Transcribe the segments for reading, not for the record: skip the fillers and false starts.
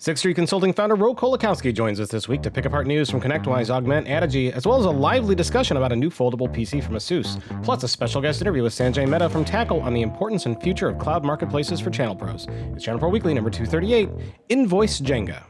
Sixth Street Consulting founder Ro Kolakowski joins us this week to pick apart news from ConnectWise, Augmentt, Addigy, as well as a lively discussion about a new foldable PC from ASUS, plus a special guest interview with Sanjay Mehta from Tackle on the importance and future of cloud marketplaces for channel pros. It's ChannelPro Weekly number 238, Invoice Jenga.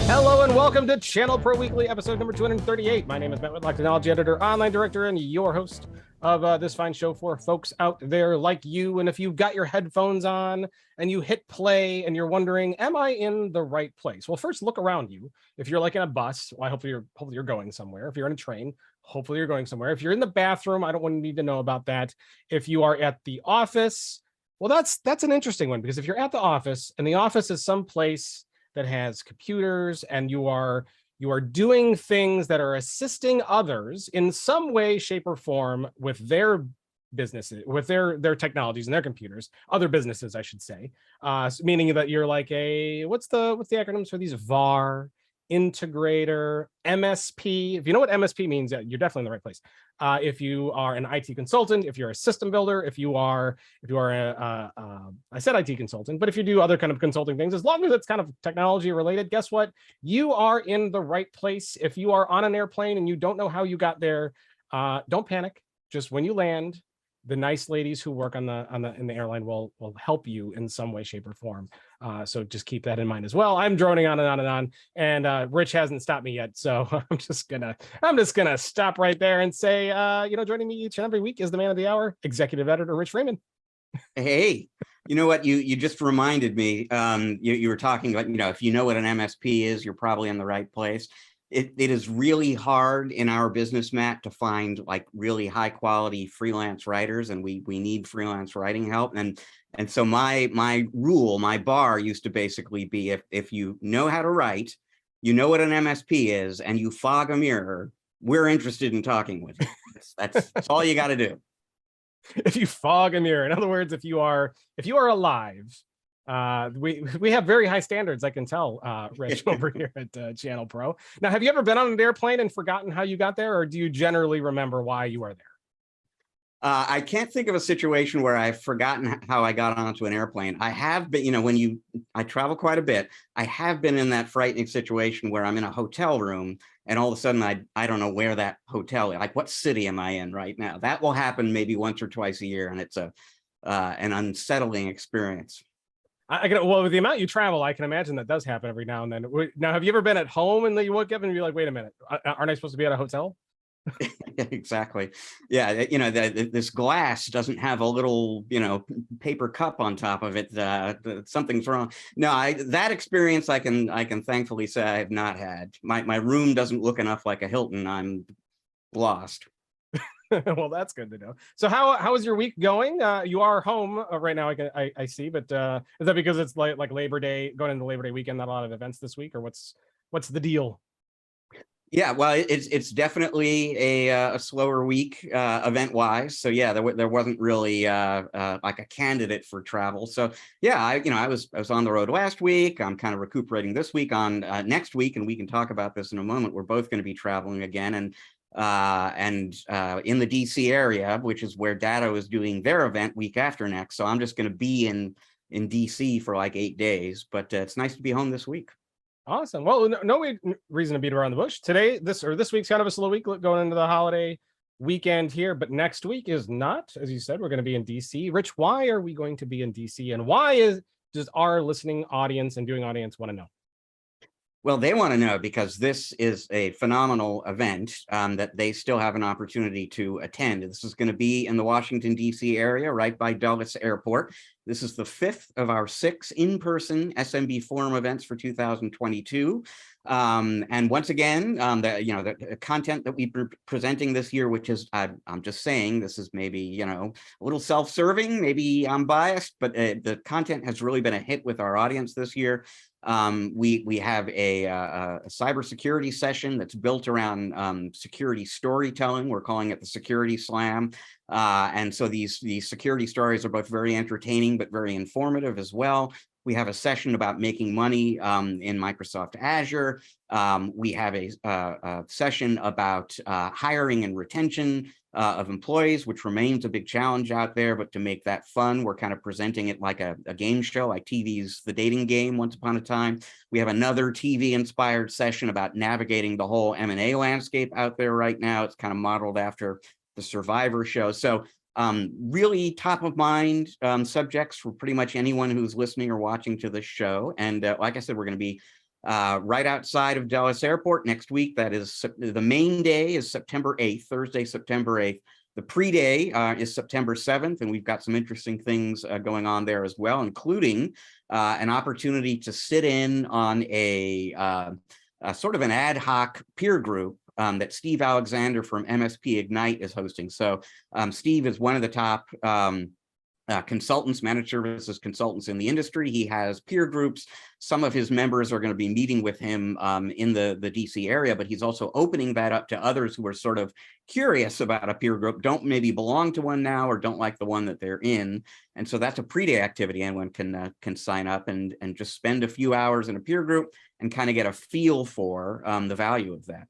Hello and welcome to ChannelPro Weekly episode number 238. My name is Matt Whitlock, technology editor, online director, and your host of this fine show for folks out there like you. And if you've got your headphones on and you hit play and you're wondering, am I in the right place? Well, first look around you. If you're like in a bus, well, hopefully you're going somewhere. If you're in a train, hopefully you're going somewhere. If you're in the bathroom, I don't want to need to know about that. If you are at the office, well, that's an interesting one, because if you're at the office and the office is some place that has computers and you are doing things that are assisting others in some way, shape, or form with their businesses, with their technologies and their computers, other businesses, I should say, meaning that you're like what's the acronyms for these? VAR, integrator, MSP. If you know what MSP means, you're definitely in the right place. If you are an IT consultant, if you're a system builder, if you are I said IT consultant, but if you do other kind of consulting things, as long as it's kind of technology related, guess what? You are in the right place. If you are on an airplane and you don't know how you got there, don't panic. Just when you land, the nice ladies who work in the airline will help you in some way, shape, or form. So just keep that in mind as well. I'm droning on and on and on, and Rich hasn't stopped me yet, so I'm just gonna stop right there and say, joining me each and every week is the man of the hour, executive editor Rich Freeman. Hey, you know what? You just reminded me. You were talking about, if you know what an MSP is, you're probably in the right place. It is really hard in our business, Matt, to find like really high quality freelance writers, and we need freelance writing help. And so my bar used to basically be, if you know how to write, you know what an MSP is, and you fog a mirror, we're interested in talking with you. That's all you got to do. If you fog a mirror, in other words, if you are alive. We have very high standards, I can tell, Rich, over here at ChannelPro. Now, have you ever been on an airplane and forgotten how you got there, or do you generally remember why you are there? I can't think of a situation where I've forgotten how I got onto an airplane. I have been, I travel quite a bit. I have been in that frightening situation where I'm in a hotel room and all of a sudden I don't know where that hotel is. Like, what city am I in right now? That will happen maybe once or twice a year, and it's an unsettling experience. Well, with the amount you travel, I can imagine that does happen every now and then. Now, have you ever been at home and then you woke up and you're like, wait a minute, aren't I supposed to be at a hotel? Exactly. Yeah. This glass doesn't have a little, paper cup on top of it. Something's wrong. No, that experience I can thankfully say I have not had. My room doesn't look enough like a Hilton. I'm lost. Well, that's good to know. So how is your week going? You are home right now, I see, but is that because it's like Labor Day, going into Labor Day weekend, not a lot of events this week, or what's the deal? Yeah, well, it's definitely a slower week event wise. So yeah, there wasn't really like a candidate for travel. So yeah, I was on the road last week. I'm kind of recuperating this week. On next week, and we can talk about this in a moment, we're both going to be traveling again, and in the DC area, which is where Datto is doing their event week after next. So I'm just going to be in DC for like 8 days, but it's nice to be home this week. Awesome. Well, no reason to beat around the bush. This week's kind of a slow week going into the holiday weekend here, but next week is not. As you said, we're going to be in DC. Rich, why are we going to be in DC, and why does our listening audience and viewing audience want to know? Well, they want to know because this is a phenomenal event that they still have an opportunity to attend. This is going to be in the Washington, D.C. area, right by Dulles Airport. This is the 5th of our 6 in-person SMB Forum events for 2022. And once again, the content that we're presenting this year, which is, I'm just saying, this is maybe, a little self-serving, maybe I'm biased, but the content has really been a hit with our audience this year. We have a cybersecurity session that's built around security storytelling. We're calling it the Security Slam. And so these security stories are both very entertaining, but very informative as well. We have a session about making money in Microsoft Azure. We have a session about hiring and retention of employees, which remains a big challenge out there. But to make that fun, we're kind of presenting it like a game show, like TV's The Dating Game once upon a time. We have another TV-inspired session about navigating the whole M&A landscape out there right now. It's kind of modeled after the Survivor show. So really top of mind subjects for pretty much anyone who's listening or watching to the show. And like I said, we're going to be right outside of Dulles Airport next week. That is the main day is September 8th, Thursday, September 8th. The pre-day is September 7th, and we've got some interesting things going on there as well, including an opportunity to sit in on a sort of an ad hoc peer group that Steve Alexander from MSP Ignite is hosting. So Steve is one of the top consultants, managed services consultants in the industry. He has peer groups. Some of his members are going to be meeting with him in the DC area, but he's also opening that up to others who are sort of curious about a peer group, don't maybe belong to one now or don't like the one that they're in. And so that's a pre-day activity. Anyone can sign up and just spend a few hours in a peer group and kind of get a feel for the value of that.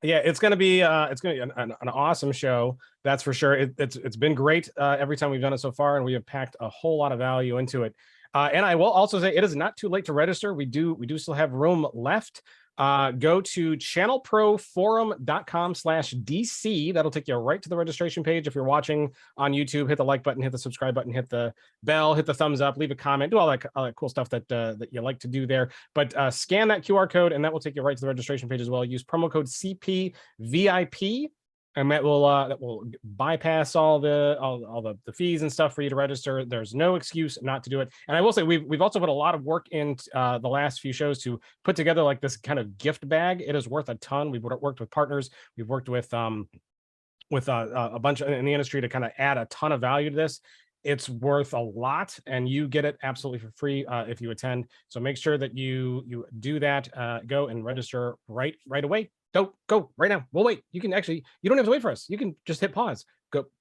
Yeah, it's going to be an awesome show. That's for sure. It's been great every time we've done it so far, and we have packed a whole lot of value into it. And I will also say it is not too late to register. We do still have room left. Go to channelproforum.com/DC. That'll take you right to the registration page. If you're watching on YouTube, hit the like button, hit the subscribe button, hit the bell, hit the thumbs up, leave a comment, do all that cool stuff that you like to do there. But scan that QR code, and that will take you right to the registration page as well. Use promo code CPVIP. And that will bypass all the fees and stuff for you to register. There's no excuse not to do it. And I will say we've also put a lot of work in the last few shows to put together like this kind of gift bag. It is worth a ton. We've worked with partners. We've worked with a bunch in the industry to kind of add a ton of value to this. It's worth a lot, and you get it absolutely for free if you attend. So make sure that you do that. Go and register right away. Go right now. We'll wait. You don't have to wait for us. You can just hit pause.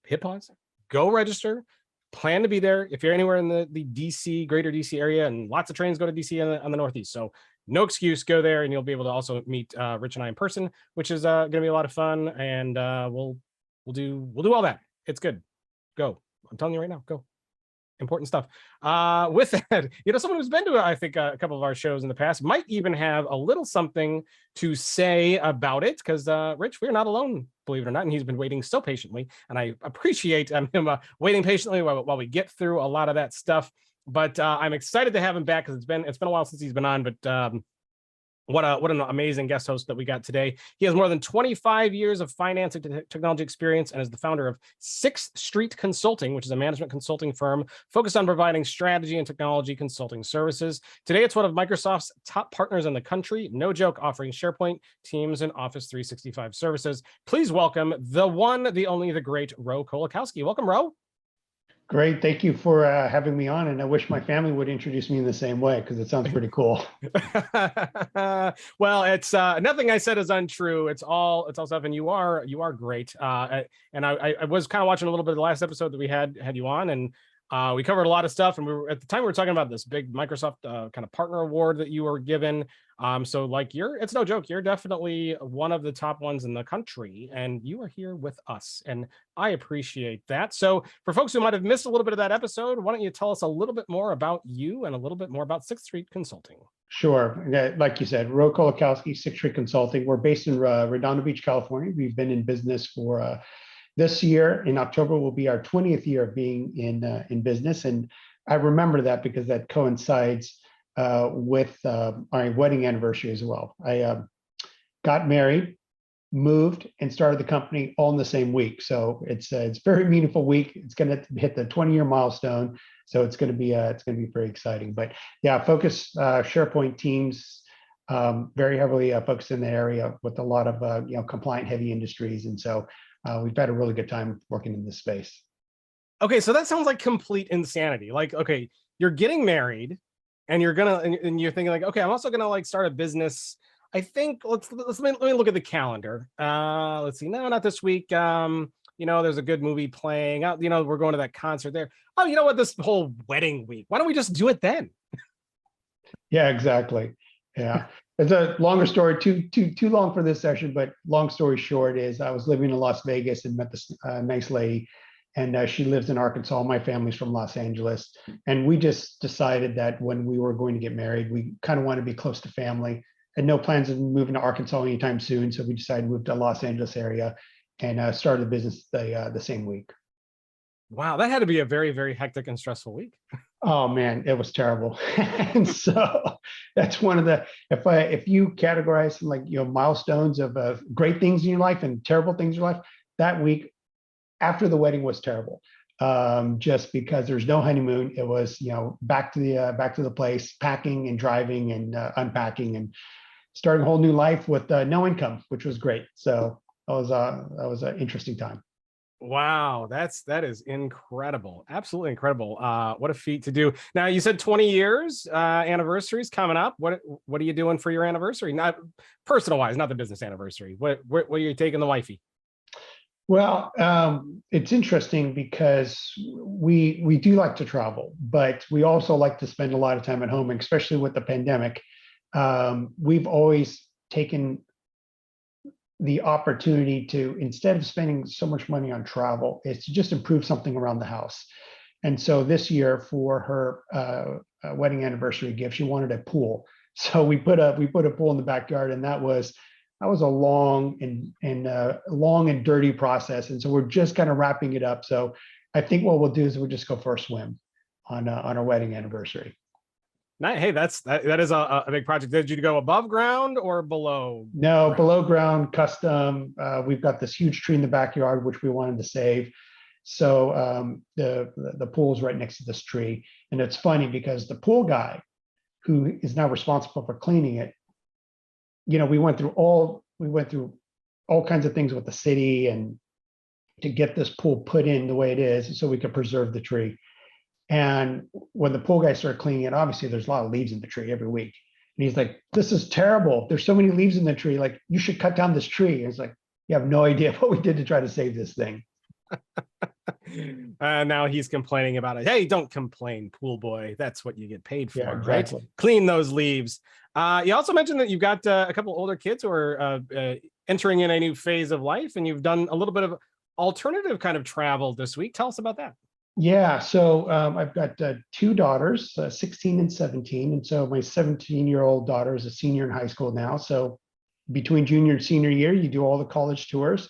Hit pause. Go register. Plan to be there if you're anywhere in the DC, greater DC area, and lots of trains go to DC on the Northeast. So no excuse. Go there, and you'll be able to also meet Rich and I in person, which is going to be a lot of fun. And we'll do all that. It's good. Go. I'm telling you right now. Go. Important stuff. With that, someone who's been to, I think, a couple of our shows in the past might even have a little something to say about it, because Rich, we're not alone, believe it or not, and he's been waiting so patiently, and I appreciate him waiting patiently while we get through a lot of that stuff. But I'm excited to have him back, because it's been a while since he's been on. But what an amazing guest host that we got today. He has more than 25 years of finance and technology experience and is the founder of 6th Street Consulting, which is a management consulting firm focused on providing strategy and technology consulting services. Today, it's one of Microsoft's top partners in the country. No joke, offering SharePoint, Teams, and Office 365 services. Please welcome the one, the only, the great Ro Kolakowski. Welcome, Ro. Great. Thank you for having me on. And I wish my family would introduce me in the same way, because it sounds pretty cool. Well, it's nothing I said is untrue. It's all stuff. And you are great. And I was kind of watching a little bit of the last episode that we had you on, and we covered a lot of stuff. And at the time we were talking about this big Microsoft kind of partner award that you were given. So like it's no joke. You're definitely one of the top ones in the country, and you are here with us, and I appreciate that. So for folks who might have missed a little bit of that episode, why don't you tell us a little bit more about you and a little bit more about 6th Street Consulting? Sure. Like you said, Ro Kolakowski, 6th Street Consulting. We're based in Redondo Beach, California. We've been in business for this year. In October will be our 20th year of being in business, and I remember that because that coincides with my wedding anniversary as well. I got married, moved, and started the company all in the same week. So it's a very meaningful week. It's going to hit the 20-year milestone. So it's going to be very exciting. But yeah, focus SharePoint, Teams, very heavily focused in the area with a lot of compliant heavy industries, and so we've had a really good time working in this space. Okay, so that sounds like complete insanity. Like, okay, you're getting married, and you're thinking like, okay, I'm also gonna like start a business. I think let me look at the calendar. Let's see. No, not this week. There's a good movie playing out. We're going to that concert there. Oh, you know what? This whole wedding week. Why don't we just do it then? Yeah, exactly. Yeah. It's a longer story, too long for this session, but long story short is I was living in Las Vegas and met this nice lady, and she lives in Arkansas. My family's from Los Angeles, and we just decided that when we were going to get married, we kind of want to be close to family. Had no plans of moving to Arkansas anytime soon, so we decided to move to Los Angeles area and started the business the same week. Wow, that had to be a very, very hectic and stressful week. Oh man, it was terrible. And so that's one of the, if you categorize some, like, milestones of great things in your life and terrible things in your life, that week after the wedding was terrible. Just because there's no honeymoon. It was, back to the place, packing and driving and unpacking and starting a whole new life with no income, which was great. So that was an interesting time. Wow, that is incredible. Absolutely incredible. What a feat to do. Now, you said 20 years anniversaries coming up. What are you doing for your anniversary? Not personal wise, not the business anniversary. What are you taking the wifey? Well, it's interesting because we do like to travel, but we also like to spend a lot of time at home, and especially with the pandemic. We've always taken the opportunity to, instead of spending so much money on travel, is to just improve something around the house. And so this year, for her wedding anniversary gift, she wanted a pool. So we put a pool in the backyard, and that was a long and dirty process. And so we're just kind of wrapping it up. So I think what we'll do is we'll just go for a swim on our wedding anniversary. Hey, that is a big project. Did you go above ground or below? No, ground? below ground, custom. We've got this huge tree in the backyard, which we wanted to save. So the pool is right next to this tree. And it's funny because the pool guy, who is now responsible for cleaning it, we went through all kinds of things with the city and to get this pool put in the way it is so we could preserve the tree. And when the pool guy started cleaning it, obviously there's a lot of leaves in the tree every week. And he's like, "This is terrible. There's so many leaves in the tree. Like, you should cut down this tree." And it's like, you have no idea what we did to try to save this thing. Now he's complaining about it. Hey, don't complain, pool boy. That's what you get paid for, Yeah, exactly. right? Clean those leaves. You also mentioned that you've got a couple older kids who are entering in a new phase of life, and you've done a little bit of alternative kind of travel this week. Tell us about that. Yeah, so I've got two daughters, 16 and 17. And so my 17-year-old daughter is a senior in high school now. So between junior and senior year, you do all the college tours.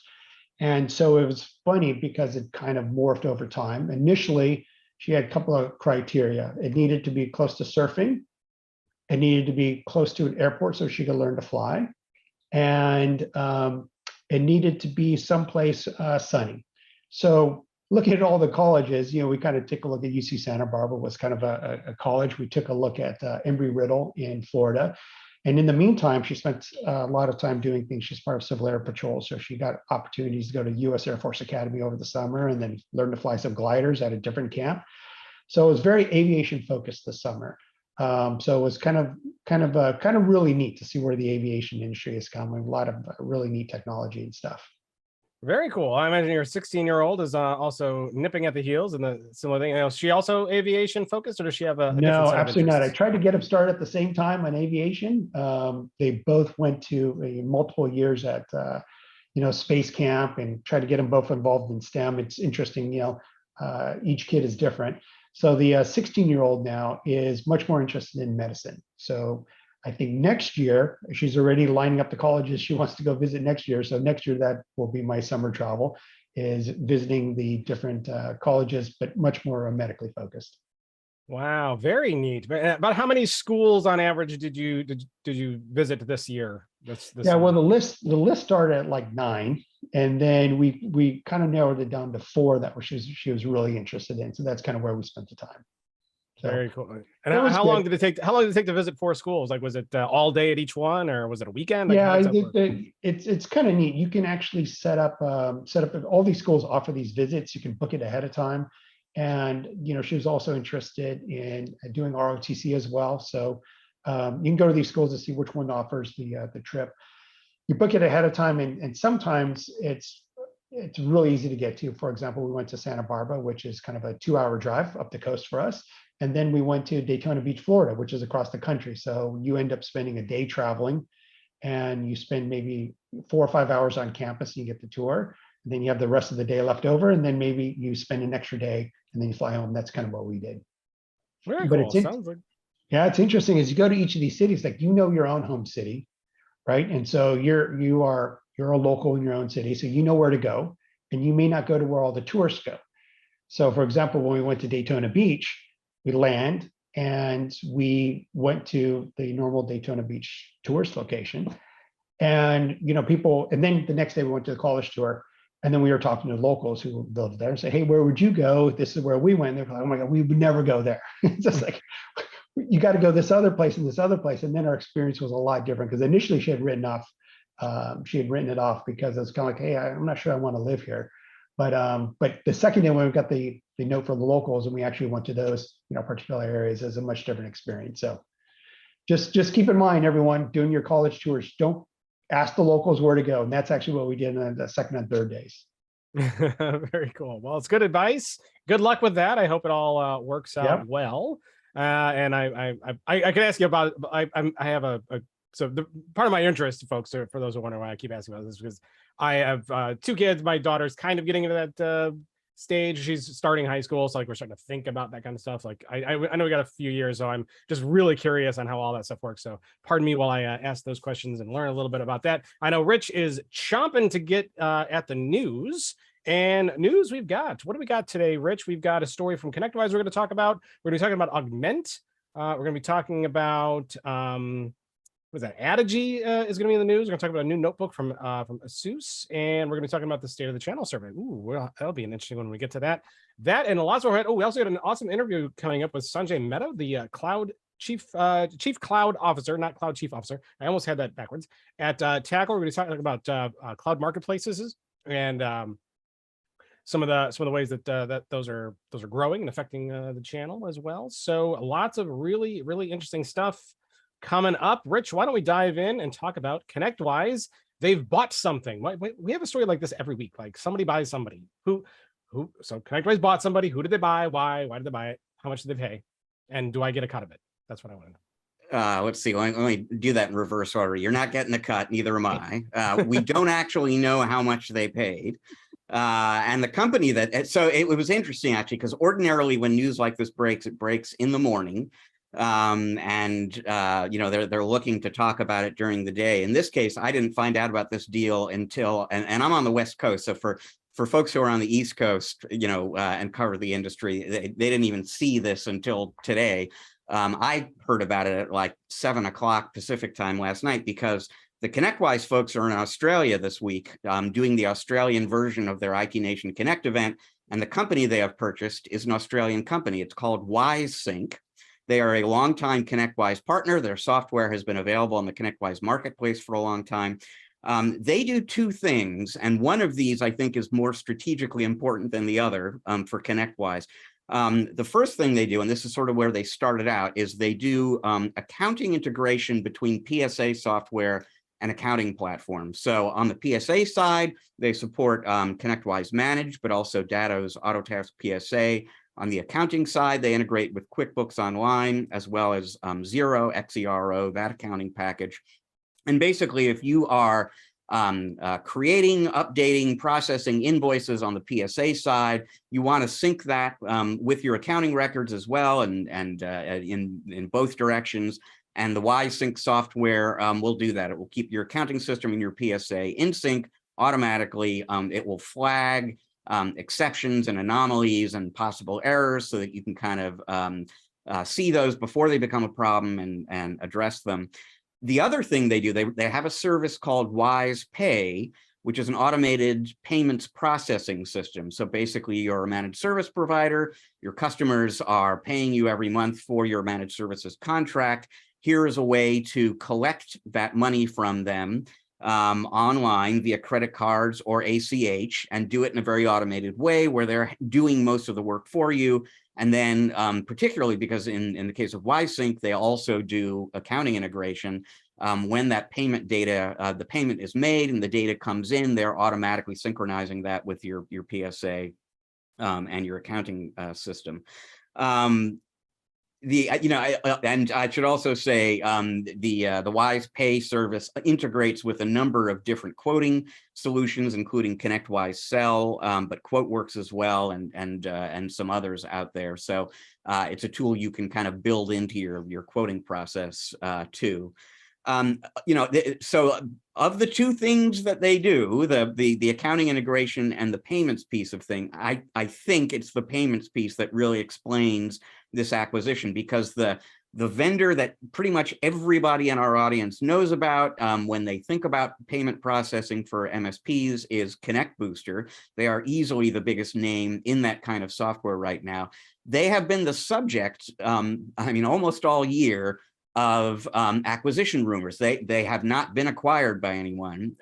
And so it was funny because it kind of morphed over time. Initially, she had a couple of criteria. It needed to be close to surfing. It needed to be close to an airport so she could learn to fly. And it needed to be someplace sunny. So looking at all the colleges, we kind of took a look at UC Santa Barbara was kind of a college. We took a look at Embry-Riddle in Florida. And in the meantime, she spent a lot of time doing things. She's part of Civil Air Patrol. So she got opportunities to go to US Air Force Academy over the summer and then learn to fly some gliders at a different camp. So it was very aviation focused this summer. So it was kind of really neat to see where the aviation industry is coming. A lot of really neat technology and stuff. Very cool. I imagine your 16-year-old is also nipping at the heels and the similar thing. Is she also aviation focused, or does she have a No, absolutely not. I tried to get them started at the same time on aviation. They both went to multiple years at space camp and tried to get them both involved in STEM. It's interesting, each kid is different. So the 16-year-old now is much more interested in medicine. So I think next year, she's already lining up the colleges she wants to go visit next year. So next year, that will be my summer travel, is visiting the different colleges, but much more medically focused. Wow, very neat. About how many schools on average did you visit this year? This yeah, well, the list started at like 9, and then we kind of narrowed it down to 4 that she was really interested in. So that's kind of where we spent the time. So, very cool. And how long did it take? How long did it take to visit 4 schools? Like, was it all day at each one, or was it a weekend? Like, yeah, it's kind of neat. You can actually set up all these schools offer these visits. You can book it ahead of time, and she was also interested in doing ROTC as well. So you can go to these schools to see which one offers the trip. You book it ahead of time, and sometimes it's really easy to get to. For example, we went to Santa Barbara, which is kind of a 2-hour drive up the coast for us. And then we went to Daytona Beach, Florida, which is across the country. So you end up spending a day traveling, and you spend maybe 4 or 5 hours on campus and you get the tour. And then you have the rest of the day left over, and then maybe you spend an extra day and then you fly home. That's kind of what we did. Very But cool. it's Sounds like yeah, it's interesting as you go to each of these cities, like your own home city, right? And so you're a local in your own city, so you know where to go, and you may not go to where all the tourists go. So, for example, when we went to Daytona Beach, we land and we went to the normal Daytona Beach tourist location, and people. And then the next day we went to the college tour, and then we were talking to locals who lived there and say, "Hey, where would you go? This is where we went." They're like, "Oh my God, we would never go there." It's just like, you got to go this other place and this other place. And then our experience was a lot different, because initially she had written it off because it was kind of like, hey, I'm not sure I want to live here. But the second day when we got the note from the locals and we actually went to those particular areas, is a much different experience. So just keep in mind, everyone, doing your college tours, don't ask the locals where to go. And that's actually what we did on the second and third days. very cool. Well, it's good advice. Good luck with that. I hope it all works out well. And I can ask you about, I have so the part of my interest, folks, for those who wonder why I keep asking about this, because I have 2 kids. My daughter's kind of getting into that stage. She's starting high school, so like we're starting to think about that kind of stuff. Like I know we got a few years, so I'm just really curious on how all that stuff works. So pardon me while I ask those questions and learn a little bit about that. I know Rich is chomping to get at the news. And news we've got. What do we got today, Rich? We've got a story from ConnectWise we're going to talk about. We're going to be talking about Augmentt. We're going to be talking about what is that? Addigy is going to be in the news. We're going to talk about a new notebook from ASUS, and we're going to be talking about the state of the channel survey. Ooh, well, that'll be an interesting one when we get to that. That and lots more. Oh, we also got an awesome interview coming up with Sanjay Mehta, the cloud chief cloud officer, not cloud chief officer. I almost had that backwards. At Tackle, we're going to be talking about cloud marketplaces and some of the ways that that those are growing and affecting the channel as well. So lots of really interesting stuff coming up. Rich, why don't we dive in and talk about ConnectWise? They've bought something. We have a story like this every week. Like somebody buys somebody. Who? So ConnectWise bought somebody. Who did they buy? Why did they buy it? How much did they pay? And do I get a cut of it? That's what I want to know. Let's see. Let me do that in reverse order. You're not getting a cut. Neither am I. We don't actually know how much they paid. And the company so it was interesting actually, because ordinarily when news like this breaks, it breaks in the morning. They're looking to talk about it during the day. In this case, I didn't find out about this deal until, and I'm on the West Coast. So for folks who are on the East Coast, and cover the industry, they didn't even see this until today. I heard about it at like 7 o'clock Pacific time last night, because the ConnectWise folks are in Australia this week, doing the Australian version of their IT Nation Connect event. And the company they have purchased is an Australian company. It's called WiseSync. They are a longtime ConnectWise partner. Their software has been available on the ConnectWise marketplace for a long time. They do 2 things, and one of these I think is more strategically important than the other for ConnectWise. The first thing they do, and this is sort of where they started out, is they do accounting integration between PSA software and accounting platforms. So on the PSA side, they support ConnectWise Manage, but also Datto's Autotask PSA. On the accounting side, they integrate with QuickBooks Online, as well as Xero, XERO, that accounting package. And basically, if you are creating, updating, processing invoices on the PSA side, you want to sync that with your accounting records as well, and in both directions. And the WiseSync software will do that. It will keep your accounting system and your PSA in sync automatically. It will flag exceptions and anomalies and possible errors so that you can kind of see those before they become a problem and address them. The other thing they do, they have a service called Wise Pay, which is an automated payments processing system. So basically, you're a managed service provider. Your customers are paying you every month for your managed services contract. Here is a way to collect that money from them online via credit cards or ACH, and do it in a very automated way where they're doing most of the work for you. And then particularly because in the case of WiseSync, they also do accounting integration. When that payment data, the payment is made and the data comes in, they're automatically synchronizing that with your PSA and your accounting system. and I should also say the Wise Pay service integrates with a number of different quoting solutions, including ConnectWise Sell, but QuoteWorks as well, and some others out there. So it's a tool you can kind of build into your quoting process too. So of the two things that they do, the accounting integration and the payments piece of thing, I think it's the payments piece that really explains this acquisition, because the vendor that pretty much everybody in our audience knows about when they think about payment processing for MSPs is ConnectBooster. They are easily the biggest name in that kind of software right now. They have been the subject, almost all year, of acquisition rumors. They have not been acquired by anyone,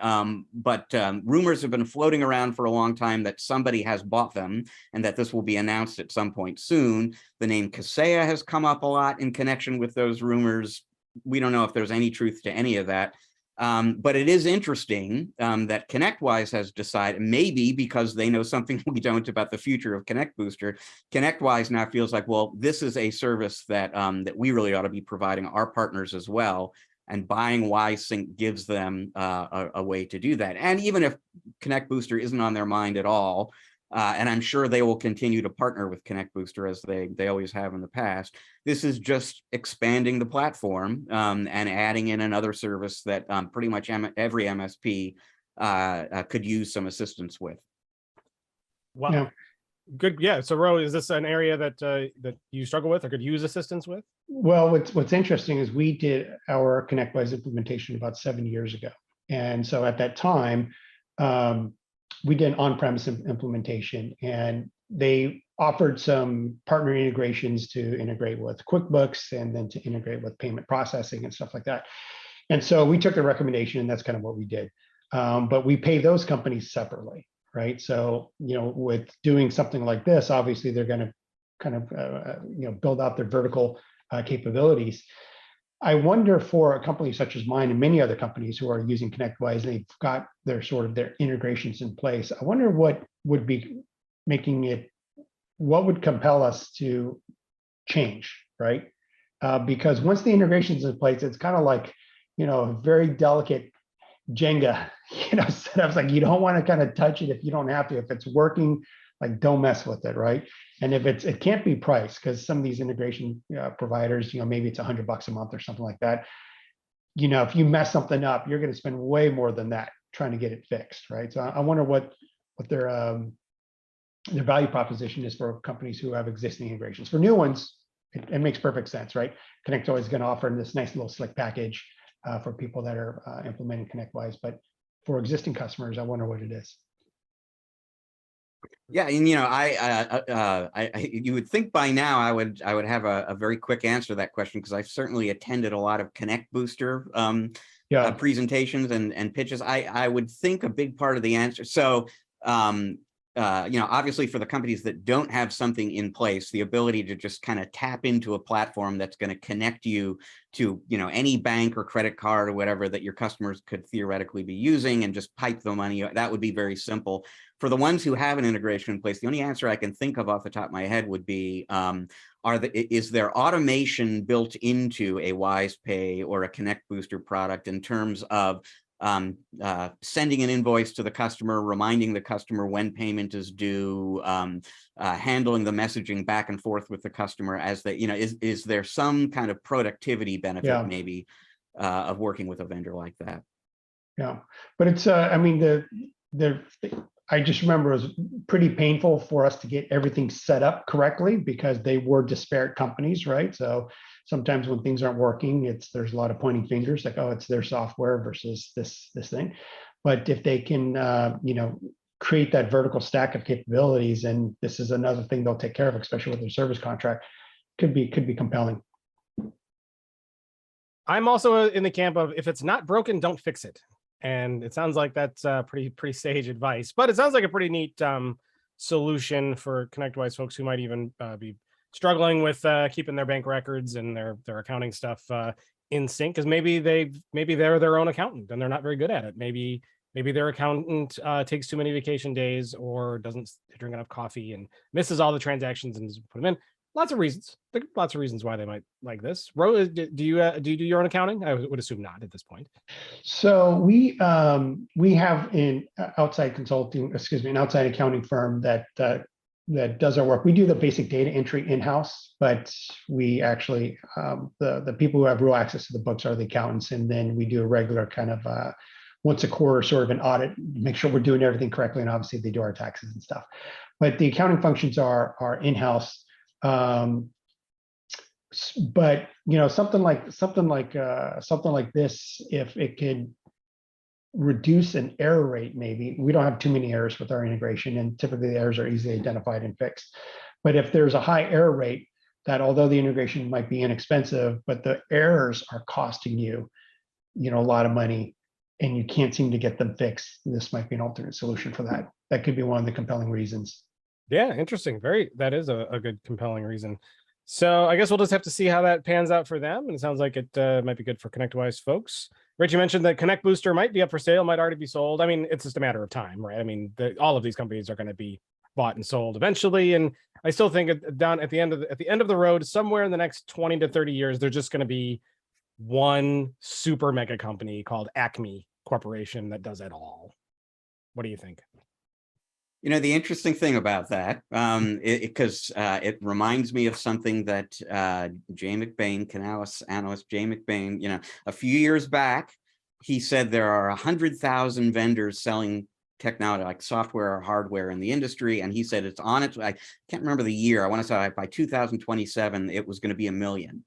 but rumors have been floating around for a long time that somebody has bought them and that this will be announced at some point soon. The name Kaseya has come up a lot in connection with those rumors. We don't know if there's any truth to any of that. But it is interesting that ConnectWise has decided, maybe because they know something we don't about the future of ConnectBooster, ConnectWise now feels like, well, this is a service that that we really ought to be providing our partners as well. And buying WiseSync gives them a way to do that. And even if ConnectBooster isn't on their mind at all, and I'm sure they will continue to partner with ConnectBooster as they always have in the past, this is just expanding the platform and adding in another service that pretty much every MSP could use some assistance with. Wow. Yeah. Good. Yeah. So Ro, is this an area that that you struggle with or could use assistance with? Well, what's interesting is we did our ConnectWise implementation about 7 years ago. And so at that time, we did an on-premise implementation, and they offered some partner integrations to integrate with QuickBooks and then to integrate with payment processing and stuff like that. And so we took the recommendation, and that's kind of what we did. But we pay those companies separately, right? So, with doing something like this, obviously they're going to kind of, build out their vertical capabilities. I wonder for a company such as mine and many other companies who are using ConnectWise, they've got their integrations in place. I wonder what would be what would compel us to change, right? Because once the integration's in place, it's kind of like, a very delicate Jenga, setups. Like, you don't want to kind of touch it if you don't have to. If it's working, like, don't mess with it, right? And if it can't be priced, because some of these integration providers, maybe it's $100 a month or something like that. If you mess something up, you're going to spend way more than that trying to get it fixed, right? So I wonder what their value proposition is for companies who have existing integrations. For new ones, it makes perfect sense, right? ConnectWise is going to offer this nice little slick package for people that are implementing ConnectWise, but for existing customers, I wonder what it is. Yeah, and you would think by now I would have a very quick answer to that question, because I've certainly attended a lot of ConnectBooster presentations and pitches. I would think a big part of the answer. So obviously for the companies that don't have something in place, the ability to just kind of tap into a platform that's going to connect you to, any bank or credit card or whatever that your customers could theoretically be using and just pipe the money, that would be very simple. For the ones who have an integration in place, the only answer I can think of off the top of my head would be, is there automation built into a WisePay or a ConnectBooster product in terms of sending an invoice to the customer, reminding the customer when payment is due, handling the messaging back and forth with the customer as they, is there some kind of productivity benefit maybe of working with a vendor like that? Yeah, but it's, I just remember it was pretty painful for us to get everything set up correctly because they were disparate companies, right? So sometimes when things aren't working, there's a lot of pointing fingers, like, oh, it's their software versus this thing. But if they can, create that vertical stack of capabilities, and this is another thing they'll take care of, especially with their service contract, could be compelling. I'm also in the camp of, if it's not broken, don't fix it. And it sounds like that's pretty sage advice, but it sounds like a pretty neat solution for ConnectWise folks who might even be struggling with keeping their bank records and their accounting stuff in sync, because maybe they're their own accountant and they're not very good at it. Maybe their accountant takes too many vacation days or doesn't drink enough coffee and misses all the transactions and doesn't put them in. lots of reasons. There are lots of reasons why they might like this. Ro, do you do your own accounting? I would assume not at this point. So we have an outside consulting, excuse me, an outside accounting firm that that does our work. We do the basic data entry in-house, but we actually the people who have real access to the books are the accountants, and then we do a regular kind of once a quarter sort of an audit, make sure we're doing everything correctly, and obviously they do our taxes and stuff. But the accounting functions are in-house. But you know, something like this, if it can reduce an error rate, maybe we don't have too many errors with our integration, and typically the errors are easily identified and fixed. But if there's a high error rate, that although the integration might be inexpensive, but the errors are costing you, you know, a lot of money, and you can't seem to get them fixed, this might be an alternate solution for that. That could be one of the compelling reasons. Yeah, interesting. That is a good compelling reason. So I guess we'll just have to see how that pans out for them. And it sounds like it might be good for ConnectWise folks. Rich, you mentioned that Connect Booster might be up for sale, might already be sold. I mean, it's just a matter of time, right? I mean, all of these companies are going to be bought and sold eventually. And I still think down at the end of the road, somewhere in the next 20 to 30 years, there's just going to be one super mega company called Acme Corporation that does it all. What do you think? You know, the interesting thing about that, because it reminds me of something that Jay McBain, Canalys analyst Jay McBain, you know, a few years back, he said there are 100,000 vendors selling technology, like software or hardware in the industry. And he said it's on its way. I can't remember the year. I want to say by 2027, it was going to be 1 million.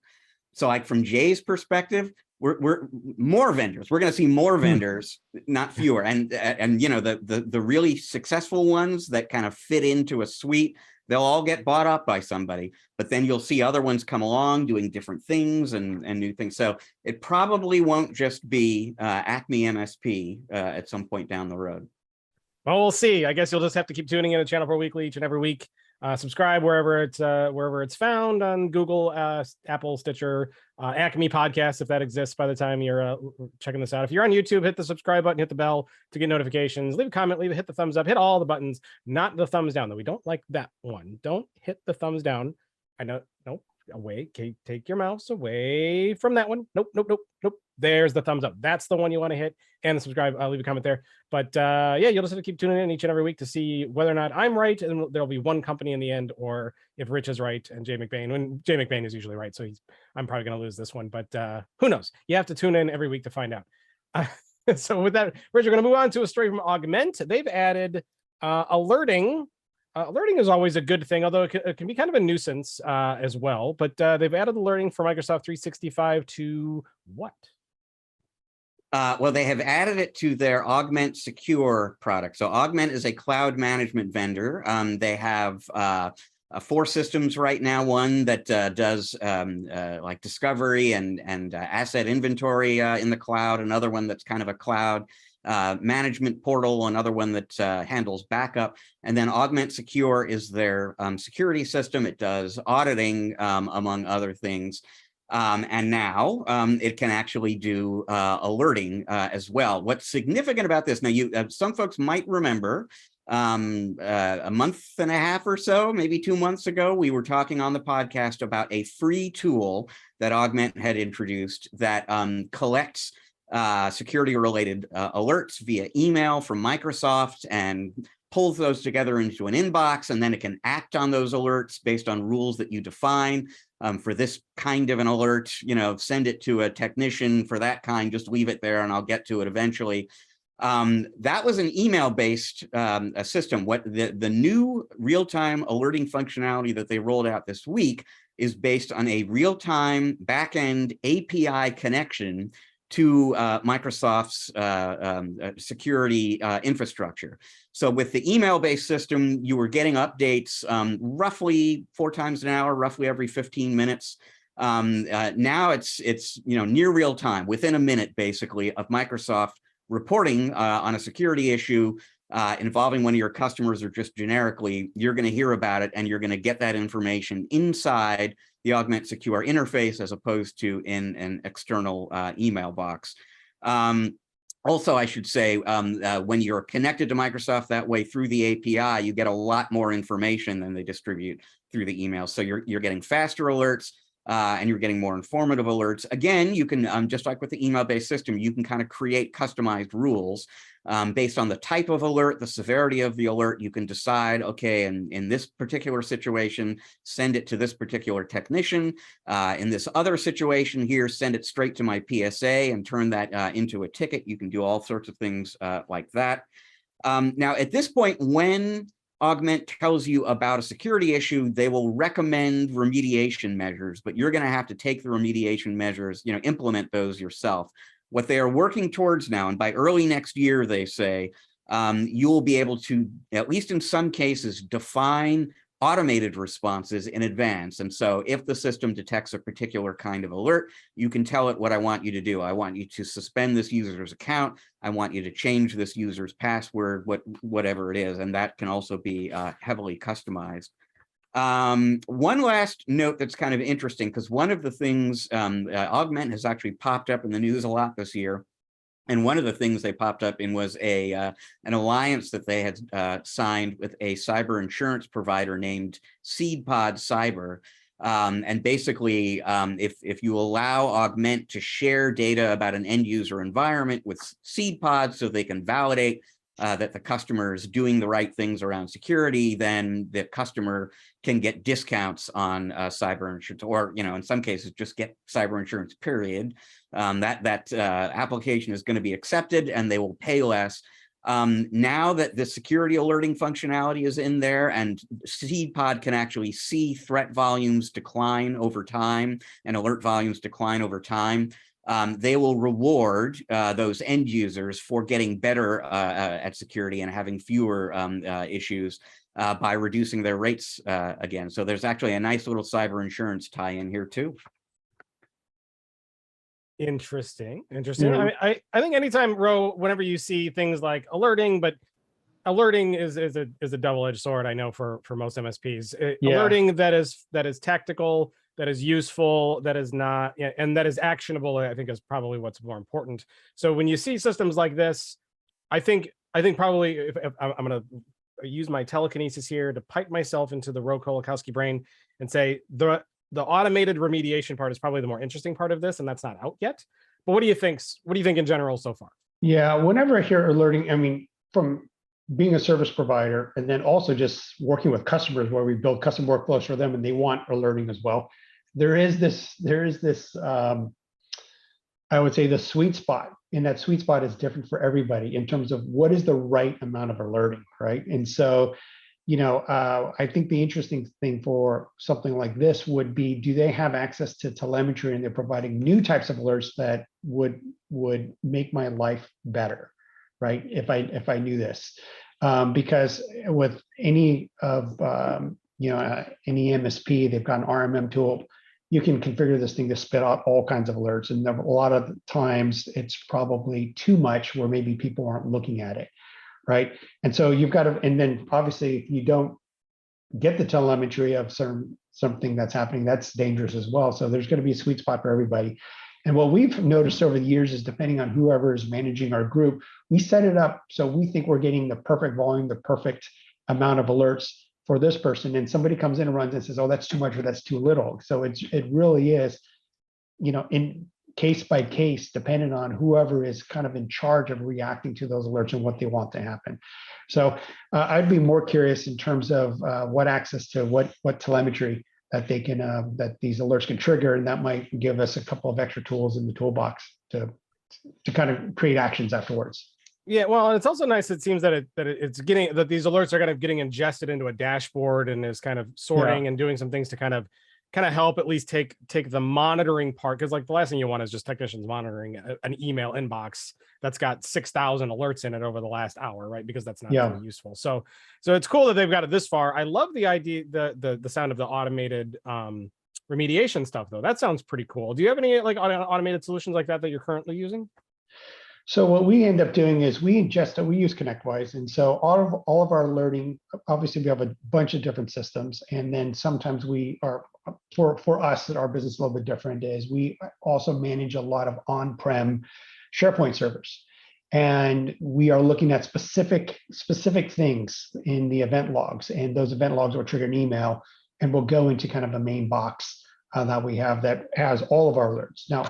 So like from Jay's perspective, we're more vendors. We're going to see more vendors, not fewer. And you know, the really successful ones that kind of fit into a suite, they'll all get bought up by somebody. But then you'll see other ones come along doing different things and new things. So it probably won't just be Acme MSP at some point down the road. Well, we'll see. I guess you'll just have to keep tuning in to ChannelPro Weekly each and every week. Subscribe wherever it's found on Google, Apple, Stitcher, Acme Podcasts, if that exists by the time you're checking this out. If you're on YouTube, hit the subscribe button, hit the bell to get notifications, leave a comment, hit the thumbs up, hit all the buttons, not the thumbs down, though. We don't like that one. Don't hit the thumbs down. I know, nope, away, okay, take your mouse away from that one. Nope. There's the thumbs up. That's the one you want to hit, and the subscribe. I'll leave a comment there. But yeah, you'll just have to keep tuning in each and every week to see whether or not I'm right, and there'll be one company in the end, or if Rich is right and Jay McBain. When Jay McBain is usually right, so I'm probably going to lose this one. But who knows? You have to tune in every week to find out. So with that, Rich, we're going to move on to a story from Augmentt. They've added alerting. Alerting is always a good thing, although it can be kind of a nuisance as well. But they've added alerting for Microsoft 365 to what? Well, they have added it to their Augmentt Secure product. So Augmentt is a cloud management vendor. They have 4 systems right now. One that does like discovery and asset inventory in the cloud. Another one that's kind of a cloud management portal. Another one that handles backup. And then Augmentt Secure is their security system. It does auditing, among other things. And now it can actually do alerting as well. What's significant about this, now some folks might remember a month and a half or so, maybe 2 months ago, we were talking on the podcast about a free tool that Augmentt had introduced that collects security related alerts via email from Microsoft and pulls those together into an inbox, and then it can act on those alerts based on rules that you define. For this kind of an alert, you know, send it to a technician. For that kind, just leave it there and I'll get to it eventually. That was an email-based system. What the new real-time alerting functionality that they rolled out this week is based on a real-time back-end API connection to Microsoft's security infrastructure. So with the email-based system, you were getting updates roughly 4 times an hour, roughly every 15 minutes. Now it's you know, near real time, within a minute basically, of Microsoft reporting on a security issue involving one of your customers, or just generically, you're going to hear about it and you're going to get that information inside the Augmentt Secure interface as opposed to in an external email box. Also, I should say, when you're connected to Microsoft that way through the API, you get a lot more information than they distribute through the email. So you're getting faster alerts, and you're getting more informative alerts. Again, you can, just like with the email-based system, you can kind of create customized rules based on the type of alert, the severity of the alert. You can decide, okay, in this particular situation, send it to this particular technician. In this other situation here, send it straight to my PSA and turn that into a ticket. You can do all sorts of things like that. Now, at this point, when Augmentt tells you about a security issue, they will recommend remediation measures, but you're going to have to take the remediation measures, implement those yourself. What they are working towards now, and by early next year, they say, you will be able to, at least in some cases, define automated responses in advance. And so if the system detects a particular kind of alert, you can tell it what I want you to do. I want you to suspend this user's account. I want you to change this user's password, whatever it is. And that can also be heavily customized. One last note that's kind of interesting, because one of the things Augmentt has actually popped up in the news a lot this year. And one of the things they popped up in was an alliance that they had signed with a cyber insurance provider named SeedPod Cyber. And basically, if you allow Augmentt to share data about an end user environment with SeedPod so they can validate that the customer is doing the right things around security, then the customer can get discounts on cyber insurance, or in some cases just get cyber insurance, period. That application is going to be accepted and they will pay less. Now that the security alerting functionality is in there and SeedPod can actually see threat volumes decline over time and alert volumes decline over time, they will reward those end users for getting better at security and having fewer issues by reducing their rates again. So there's actually a nice little cyber insurance tie-in here too. Interesting. Yeah. I mean, I think anytime, Ro, whenever you see things like alerting, but alerting is a double-edged sword, I know, for most MSPs. Yeah. Alerting that is tactical, that is useful, that is not, and that is actionable, I think, is probably what's more important. So when you see systems like this, I think probably if I'm going to use my telekinesis here to pipe myself into the Ro Kolakowski brain and say the automated remediation part is probably the more interesting part of this, and that's not out yet. But what do you think? What do you think in general so far? Yeah, whenever I hear alerting, I mean, from being a service provider and then also just working with customers where we build custom workflows for them and they want alerting as well. There is this, I would say, the sweet spot, and that sweet spot is different for everybody in terms of what is the right amount of alerting, right? And so, I think the interesting thing for something like this would be, do they have access to telemetry and they're providing new types of alerts that would make my life better, right? If I knew this, because with any of any MSP, they've got an RMM tool. You can configure this thing to spit out all kinds of alerts, and a lot of times it's probably too much where maybe people aren't looking at it, right? And so you've got to, and then obviously if you don't get the telemetry of something that's happening, that's dangerous as well. So there's going to be a sweet spot for everybody. And what we've noticed over the years is, depending on whoever is managing our group, we set it up so we think we're getting the perfect volume, the perfect amount of alerts for this person. And somebody comes in and runs and says, oh, that's too much or that's too little. So it really is, in case by case, depending on whoever is kind of in charge of reacting to those alerts and what they want to happen. So I'd be more curious in terms of what access to what telemetry that they can that these alerts can trigger, and that might give us a couple of extra tools in the toolbox to kind of create actions afterwards. Yeah, well, and it's also nice. It seems that it's getting, that these alerts are kind of getting ingested into a dashboard and is kind of sorting and doing some things to kind of help at least take the monitoring part, because like the last thing you want is just technicians monitoring an email inbox that's got 6,000 alerts in it over the last hour, right? Because that's not very useful. So it's cool that they've got it this far. I love the idea, the sound of the automated remediation stuff, though. That sounds pretty cool. Do you have any like automated solutions like that you're currently using? So what we end up doing is we use ConnectWise, and so all of our alerting, obviously we have a bunch of different systems, and then sometimes we are, for us, our business is a little bit different, is we also manage a lot of on-prem SharePoint servers. And we are looking at specific things in the event logs, and those event logs will trigger an email, and we'll go into kind of a main box that we have that has all of our alerts. Now,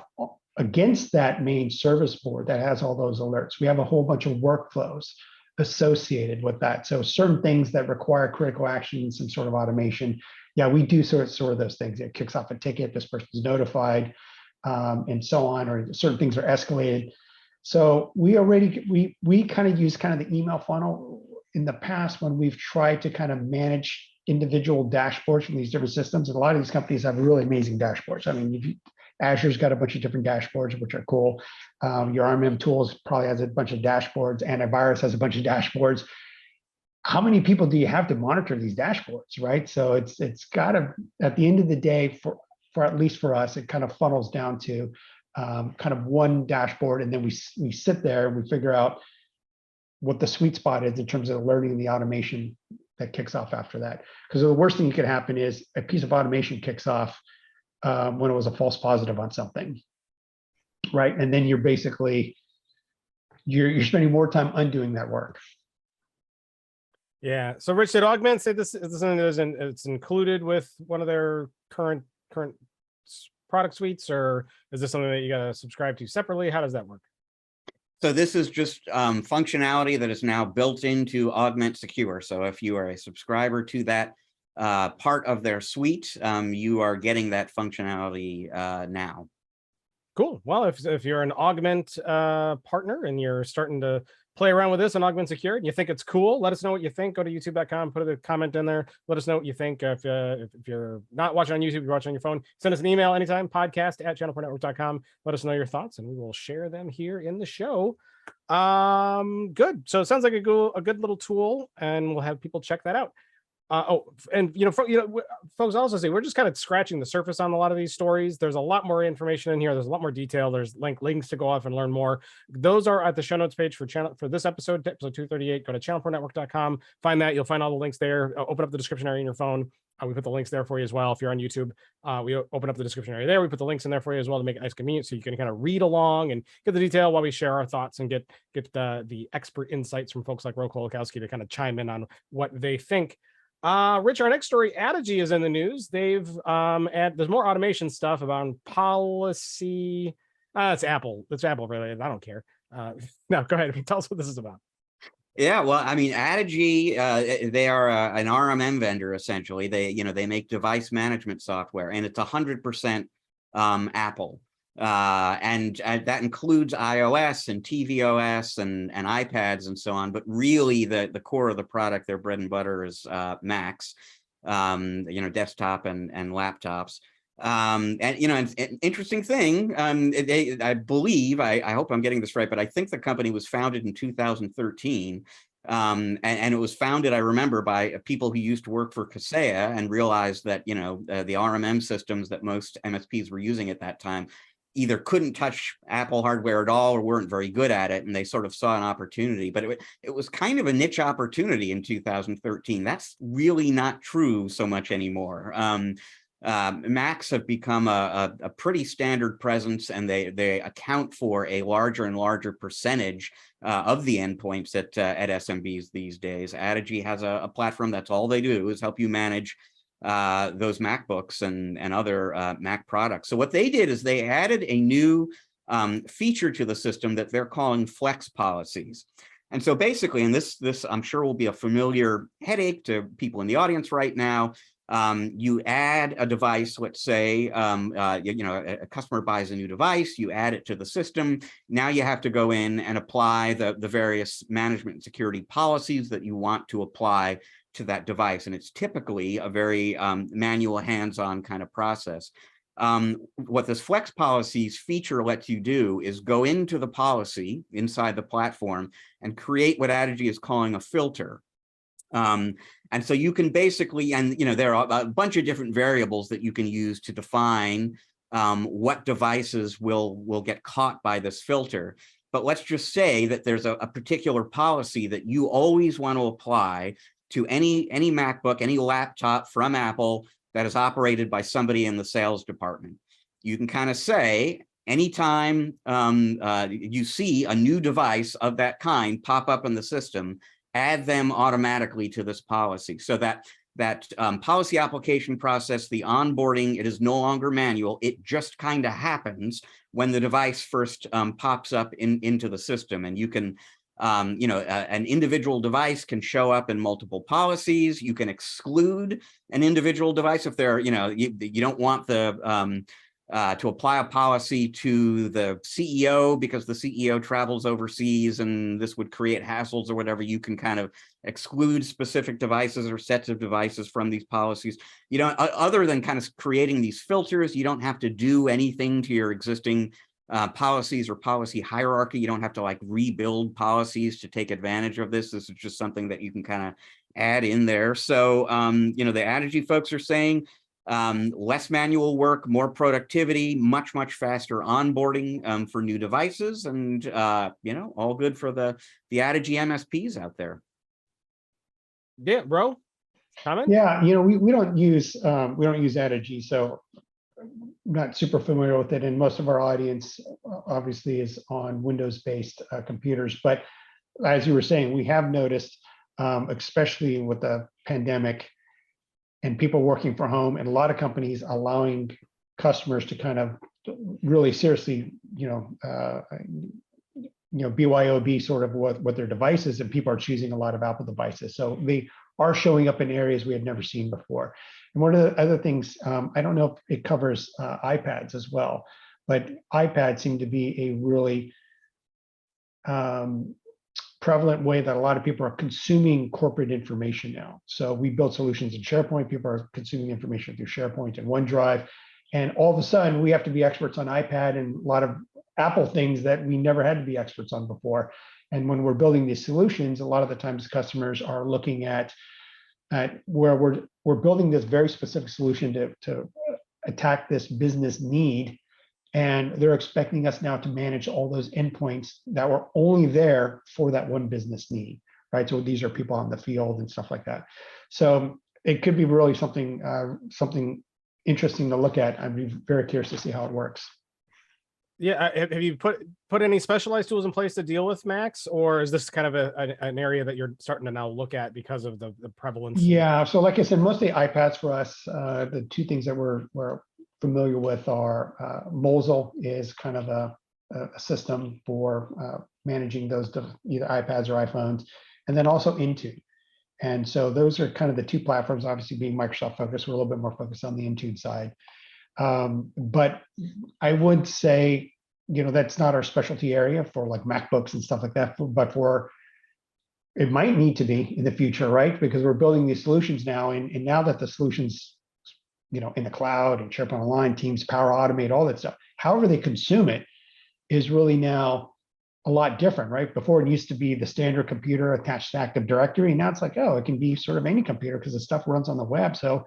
against that main service board that has all those alerts, we have a whole bunch of workflows associated with that. So certain things that require critical action, some sort of automation. Yeah, we do sort of those things. It kicks off a ticket, this person's notified, and so on, or certain things are escalated. So we kind of use kind of the email funnel in the past when we've tried to kind of manage individual dashboards from these different systems. And a lot of these companies have really amazing dashboards. I mean, Azure's got a bunch of different dashboards, which are cool. Your RMM tools probably has a bunch of dashboards. Antivirus has a bunch of dashboards. How many people do you have to monitor these dashboards, right? So it's got to, at the end of the day, for at least for us, it kind of funnels down to kind of one dashboard, and then we sit there and we figure out what the sweet spot is in terms of learning the automation that kicks off after that. Because the worst thing that could happen is a piece of automation kicks off when it was a false positive on something, right? And then you're basically you're spending more time undoing that work. Yeah. So Rich, did Augmentt say this is something that it's included with one of their current product suites, or is this something that you got to subscribe to separately? How does that work? So this is just functionality that is now built into Augmentt Secure. So if you are a subscriber to that part of their suite, you are getting that functionality now. Cool. Well, if you're an Augmentt partner and you're starting to play around with this on Augmentt Secure and you think it's cool, let us know what you think. Go to youtube.com, put a comment in there. Let us know what you think. If you're not watching on YouTube, you're watching on your phone, send us an email anytime, podcast@channelpronetwork.com. Let us know your thoughts and we will share them here in the show. Good. So it sounds like a good little tool, and we'll have people check that out. And folks, also say we're just kind of scratching the surface on a lot of these stories. There's a lot more information in here. There's a lot more detail. There's links to go off and learn more. Those are at the show notes page for this episode 238. Go to channelpronetwork.com. Find that. You'll find all the links there. Open up the description area in your phone. We put the links there for you as well. If you're on YouTube, we open up the description area there. We put the links in there for you as well to make it nice convenient, so you can kind of read along and get the detail while we share our thoughts and get the expert insights from folks like Ro Kolakowski to kind of chime in on what they think. Rich, our next story, Addigy is in the news. They've there's more automation stuff about policy. It's Apple. It's Apple related. I don't care. No, go ahead. Tell us what this is about. Yeah, well, I mean, Addigy, they are an RMM vendor essentially. They make device management software, and it's 100% Apple. And that includes iOS and tvOS and iPads and so on. But really, the core of the product, their bread and butter, is Macs, desktop and laptops. And an interesting thing, I believe, I hope I'm getting this right, but I think the company was founded in 2013. And it was founded, I remember, by people who used to work for Kaseya and realized that, the RMM systems that most MSPs were using at that time either couldn't touch Apple hardware at all or weren't very good at it, and they sort of saw an opportunity. But it was kind of a niche opportunity in 2013. That's really not true so much anymore. Macs have become a pretty standard presence, and they account for a larger and larger percentage of the endpoints at SMBs these days. Addigy has a platform that's all they do is help you manage those MacBooks and other Mac products. So what they did is they added a new feature to the system that they're calling flex policies. And so basically, and this I'm sure will be a familiar headache to people in the audience right now. You add a device, let's say, a customer buys a new device, you add it to the system. Now you have to go in and apply the various management and security policies that you want to apply to that device. And it's typically a very manual, hands-on kind of process. What this flex policies feature lets you do is go into the policy inside the platform and create what Addigy is calling a filter. And so you can basically, and there are a bunch of different variables that you can use to define what devices will get caught by this filter. But let's just say that there's a particular policy that you always want to apply to any MacBook, any laptop from Apple that is operated by somebody in the sales department. You can kind of say, anytime you see a new device of that kind pop up in the system, add them automatically to this policy, so that policy application process, the onboarding, it is no longer manual. It just kind of happens when the device first pops up into the system. And you can, an individual device can show up in multiple policies. You can exclude an individual device if they're, you don't want the to apply a policy to the CEO because the CEO travels overseas and this would create hassles or whatever. You can kind of exclude specific devices or sets of devices from these policies. You don't, other than kind of creating these filters, you don't have to do anything to your existing policies or policy hierarchy. You don't have to like rebuild policies to take advantage of this. This is just something that you can kind of add in there. So, the Addigy folks are saying, less manual work, more productivity, much faster onboarding for new devices, and all good for the Addigy MSPs out there. Yeah, bro. Comment? Yeah, we don't use Addigy, so I'm not super familiar with it, and most of our audience obviously is on Windows-based computers. But as you were saying, we have noticed, especially with the pandemic and people working from home, and a lot of companies allowing customers to kind of really seriously, BYOB sort of what their device is, and people are choosing a lot of Apple devices. So they are showing up in areas we had never seen before. And one of the other things, I don't know if it covers iPads as well, but iPads seem to be a really prevalent way that a lot of people are consuming corporate information now. So we build solutions in SharePoint. People are consuming information through SharePoint and OneDrive. And all of a sudden, we have to be experts on iPad and a lot of Apple things that we never had to be experts on before. And when we're building these solutions, a lot of the times customers are looking at where we're building this very specific solution to attack this business need. And they're expecting us now to manage all those endpoints that were only there for that one business need, right? So these are people on the field and stuff like that. So it could be really something interesting to look at. I'd be very curious to see how it works. Yeah, have you put any specialized tools in place to deal with Macs, or is this kind of an area that you're starting to now look at because of the prevalence? Yeah, so like I said, mostly iPads for us. The two things that we're familiar with are Mosel is kind of a system for managing those either iPads or iPhones, and then also Intune. And so those are kind of the two platforms, obviously being Microsoft focused. We're a little bit more focused on the Intune side. But I would say, that's not our specialty area for like MacBooks and stuff like that, but it might need to be in the future, right? Because we're building these solutions now, and now that the solutions, in the cloud and SharePoint Online, Teams, Power Automate, all that stuff, however they consume it is really now a lot different, right? Before it used to be the standard computer attached to Active Directory. Now it's like, oh, it can be sort of any computer because the stuff runs on the web. So,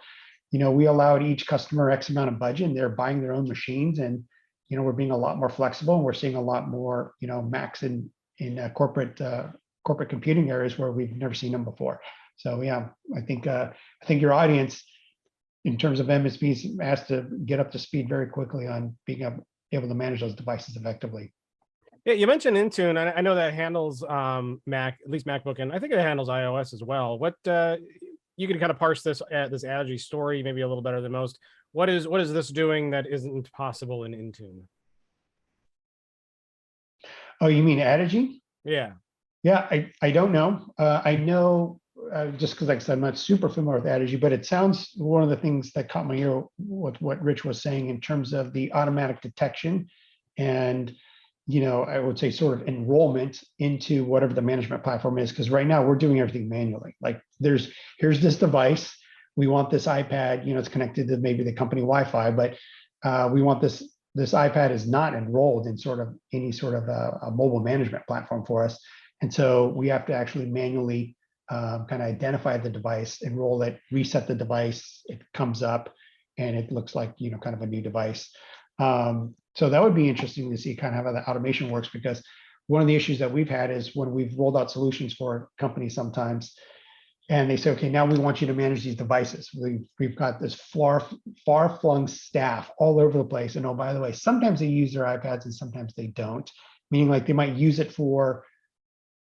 we allowed each customer X amount of budget, and they're buying their own machines, and we're being a lot more flexible, and we're seeing a lot more Macs in corporate computing areas where we've never seen them before. So yeah, I think your audience, in terms of MSPs, has to get up to speed very quickly on being able to manage those devices effectively. Yeah, you mentioned Intune. I know that handles Mac, at least MacBook, and I think it handles iOS as well. What you can kind of parse this Addigy story maybe a little better than most. What is this doing that isn't possible in Intune? Oh, you mean Addigy? Yeah. Yeah, I don't know. I know just because, like I said, I'm not super familiar with Addigy, but it sounds, one of the things that caught my ear with what Rich was saying in terms of the automatic detection and, I would say sort of enrollment into whatever the management platform is. Because right now we're doing everything manually. Like here's this device. We want this iPad, it's connected to maybe the company Wi-Fi, but we want this iPad is not enrolled in sort of any sort of a mobile management platform for us. And so we have to actually manually kind of identify the device, enroll it, reset the device. It comes up and it looks like, kind of a new device. So that would be interesting to see kind of how the automation works, because one of the issues that we've had is when we've rolled out solutions for companies, sometimes, And they say, okay, now we want you to manage these devices. We've got this far-flung staff all over the place. And oh, by the way, sometimes they use their iPads and sometimes they don't, meaning like they might use it for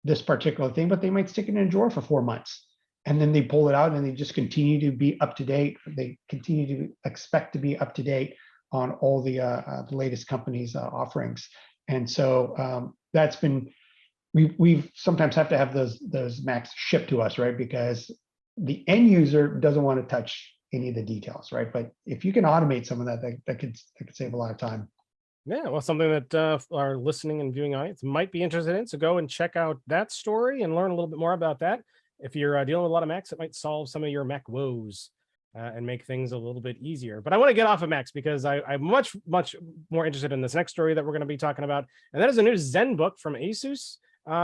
this particular thing, but they might stick it in a drawer for 4 months. And then they pull it out and they just continue to be up to date. They continue to expect to be up to date on all the latest companies' offerings. And so that's been, we've sometimes have to have those Macs shipped to us, right? Because the end user doesn't want to touch any of the details, right? But if you can automate some of that, that could save a lot of time. Yeah, well, something that our listening and viewing audience might be interested in. So go and check out that story and learn a little bit more about that. If you're dealing with a lot of Macs, it might solve some of your Mac woes and make things a little bit easier. But I want to get off of Macs because I'm much more interested in this next story that we're going to be talking about. And that is a new ZenBook from ASUS.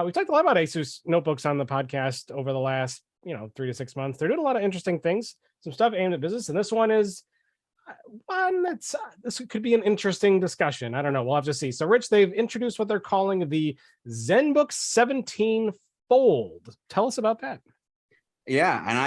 We talked a lot about ASUS notebooks on the podcast over the last, 3 to 6 months. They're doing a lot of interesting things, some stuff aimed at business. And this one is one that's, this could be an interesting discussion. I don't know. We'll have to see. So Rich, they've introduced what they're calling the ZenBook 17 Fold. Tell us about that. Yeah, and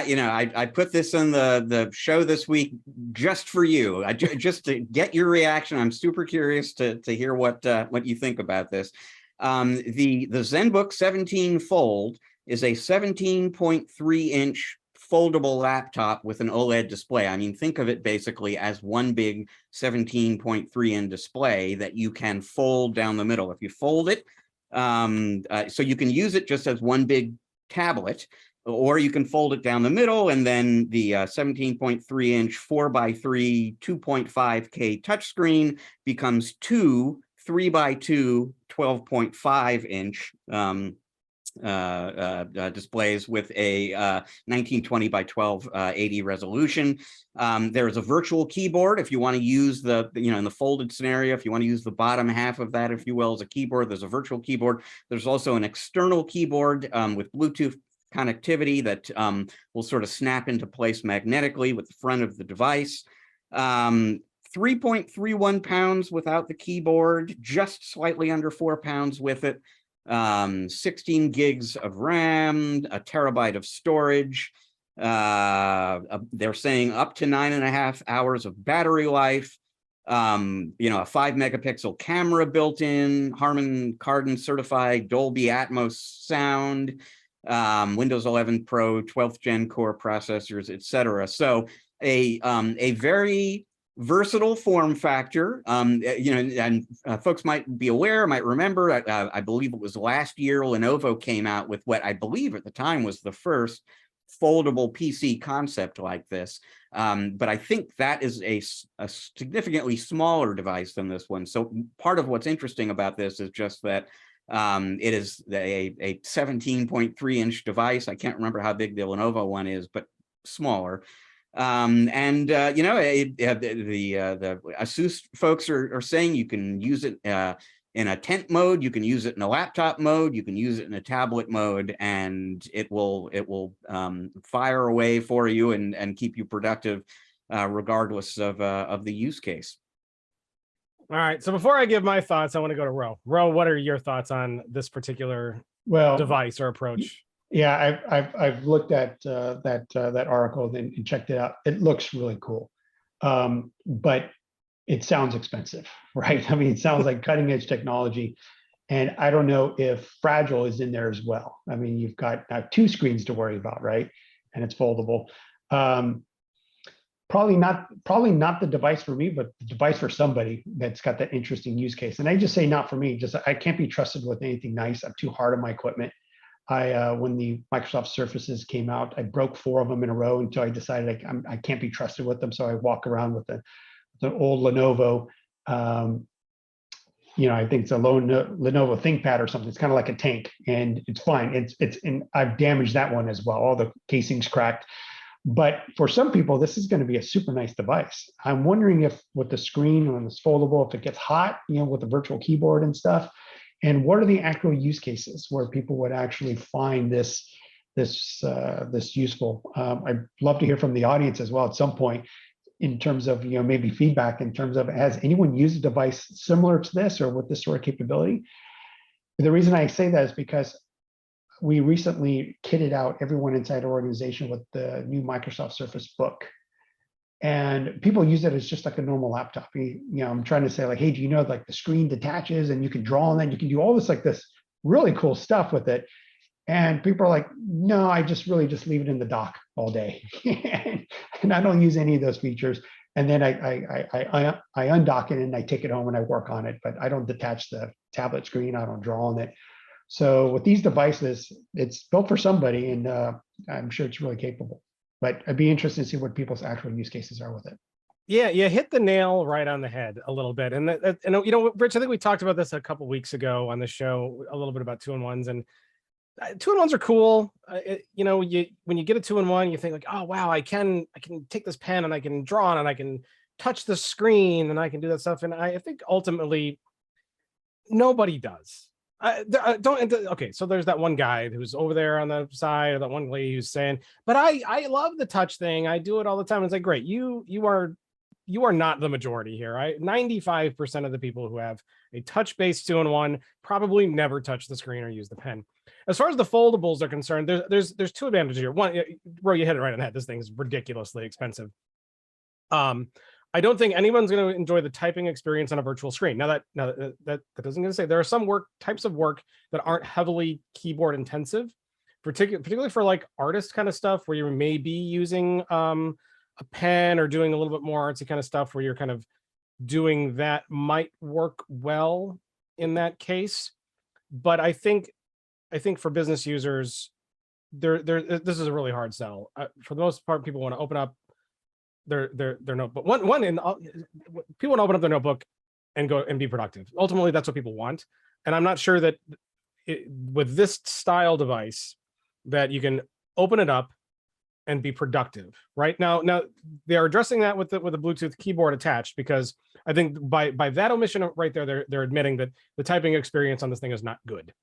I put this in the show this week just for you, just to get your reaction. I'm super curious to hear what you think about this. The ZenBook 17 Fold is a 17.3-inch foldable laptop with an OLED display. I mean, think of it basically as one big 17.3-inch display that you can fold down the middle. If you fold it, so you can use it just as one big tablet, or you can fold it down the middle, and then the 17.3-inch 4x3 2.5K touchscreen becomes two 3x2 12.5-inch displays with a 1920 by 1280 resolution. There's a virtual keyboard if you want to use the, in the folded scenario, if you want to use the bottom half of that, if you will, as a keyboard. There's a virtual keyboard. There's also an external keyboard with Bluetooth connectivity that will sort of snap into place magnetically with the front of the device. 3.31 pounds without the keyboard, just slightly under 4 pounds with it. 16 gigs of RAM, a terabyte of storage. They're saying up to 9.5 hours of battery life. A 5-megapixel camera built in, Harman Kardon certified Dolby Atmos sound, Windows 11 Pro, 12th gen core processors, etc. So a very versatile form factor, and folks might be aware, might remember, I believe it was last year, Lenovo came out with what I believe at the time was the first foldable PC concept like this. But I think that is a significantly smaller device than this one. So part of what's interesting about this is just that it is a 17.3-inch device. I can't remember how big the Lenovo one is, but smaller. The ASUS folks are saying you can use it in a tent mode, you can use it in a laptop mode, you can use it in a tablet mode, and it will fire away for you and keep you productive regardless of the use case. All right. So before I give my thoughts, I want to go to Ro. Ro, what are your thoughts on this particular device or approach? Yeah, I've looked at that article and checked it out. It looks really cool, but it sounds expensive, right? I mean, it sounds like cutting edge technology, and I don't know if Fragile is in there as well. I mean, you've got now 2 screens to worry about, right? And it's foldable. Probably not the device for me, but the device for somebody that's got that interesting use case. And I just say not for me. Just I can't be trusted with anything nice. I'm too hard on my equipment. When the Microsoft Surfaces came out, I broke 4 of them in a row until I decided I can't be trusted with them. So I walk around with the old Lenovo. I think it's a Lenovo ThinkPad or something. It's kind of like a tank, and it's fine. And I've damaged that one as well. All the casing's cracked. But for some people, this is going to be a super nice device. I'm wondering if with the screen when it's foldable, if it gets hot, with the virtual keyboard and stuff. And what are the actual use cases where people would actually find this useful? I'd love to hear from the audience as well at some point in terms of maybe feedback in terms of, has anyone used a device similar to this or with this sort of capability? The reason I say that is because we recently kitted out everyone inside our organization with the new Microsoft Surface Book. And people use it as just like a normal laptop. I'm trying to say like, hey, do you know like the screen detaches and you can draw on that? You can do all this like this really cool stuff with it. And people are like, no, I just really just leave it in the dock all day. And I don't use any of those features. And then I undock it and I take it home and I work on it, but I don't detach the tablet screen. I don't draw on it. So with these devices, it's built for somebody, and I'm sure it's really capable. But I'd be interested to see what people's actual use cases are with it. Yeah, you hit the nail right on the head a little bit. And Rich, I think we talked about this a couple weeks ago on the show, a little bit about 2-in-1s, and 2-in-1s are cool. When you get a 2-in-1, you think like, oh wow, I can take this pen and I can draw on it, and I can touch the screen and I can do that stuff. And I think ultimately nobody does. Okay, so there's that one guy who's over there on the side, or that one lady who's saying, but I love the touch thing. I do it all the time. It's like, great, you are not the majority here. 95% of the people who have a touch-based 2-in-1 probably never touch the screen or use the pen. As far as the foldables are concerned, there's two advantages here. One, Ro, you hit it right on the head. This thing is ridiculously expensive. I don't think anyone's going to enjoy the typing experience on a virtual screen. Now that doesn't going to say there are some types of work that aren't heavily keyboard intensive, particularly for like artist kind of stuff where you may be using a pen or doing a little bit more artsy kind of stuff where you're kind of doing that might work well in that case. But I think for business users, this is a really hard sell. For the most part, people want to open up their notebook. People want to open up their notebook and go and be productive. Ultimately, that's what people want. And I'm not sure that with this style device that you can open it up and be productive. Right now they are addressing that with a Bluetooth keyboard attached, because I think by that omission right there, they're admitting that the typing experience on this thing is not good.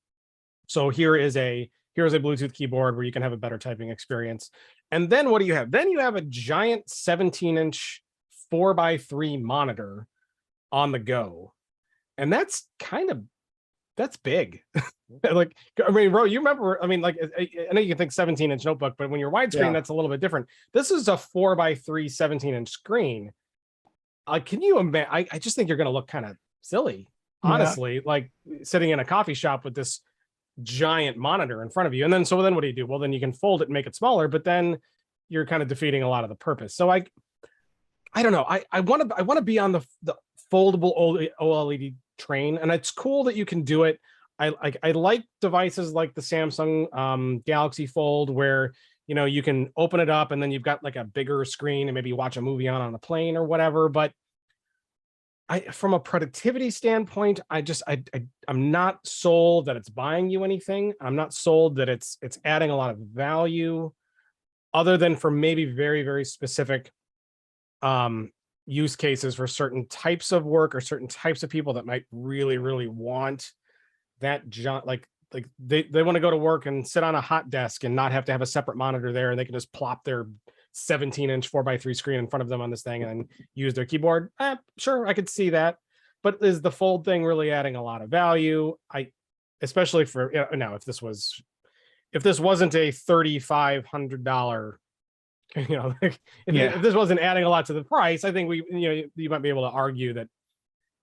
So here's a Bluetooth keyboard where you can have a better typing experience. And then what do you have? Then you have a giant 17-inch 4x3 monitor on the go. And that's big. Like, I mean, Ro, you remember, I mean, like, I know you can think 17-inch notebook, but when you're widescreen, that's a little bit different. This is a 4x3 17-inch screen. Can you imagine? I just think you're going to look kind of silly, honestly, like sitting in a coffee shop with this giant monitor in front of you. And then what do you do? Well, then you can fold it and make it smaller, but then you're kind of defeating a lot of the purpose. So I don't know. I want to be on the foldable OLED train, and it's cool that you can do it. I like devices like the Samsung Galaxy Fold, where you can open it up and then you've got like a bigger screen and maybe watch a movie on a plane or whatever. But from a productivity standpoint, I'm not sold that it's buying you anything. I'm not sold that it's adding a lot of value, other than for maybe very, very specific use cases for certain types of work or certain types of people that might really, really want that like they want to go to work and sit on a hot desk and not have to have a separate monitor there, and they can just plop their 17-inch 4x3 screen in front of them on this thing and then use their keyboard. Sure, I could see that. But is the fold thing really adding a lot of value? Especially for now, if this wasn't a $3,500, if this wasn't adding a lot to the price, I think you might be able to argue that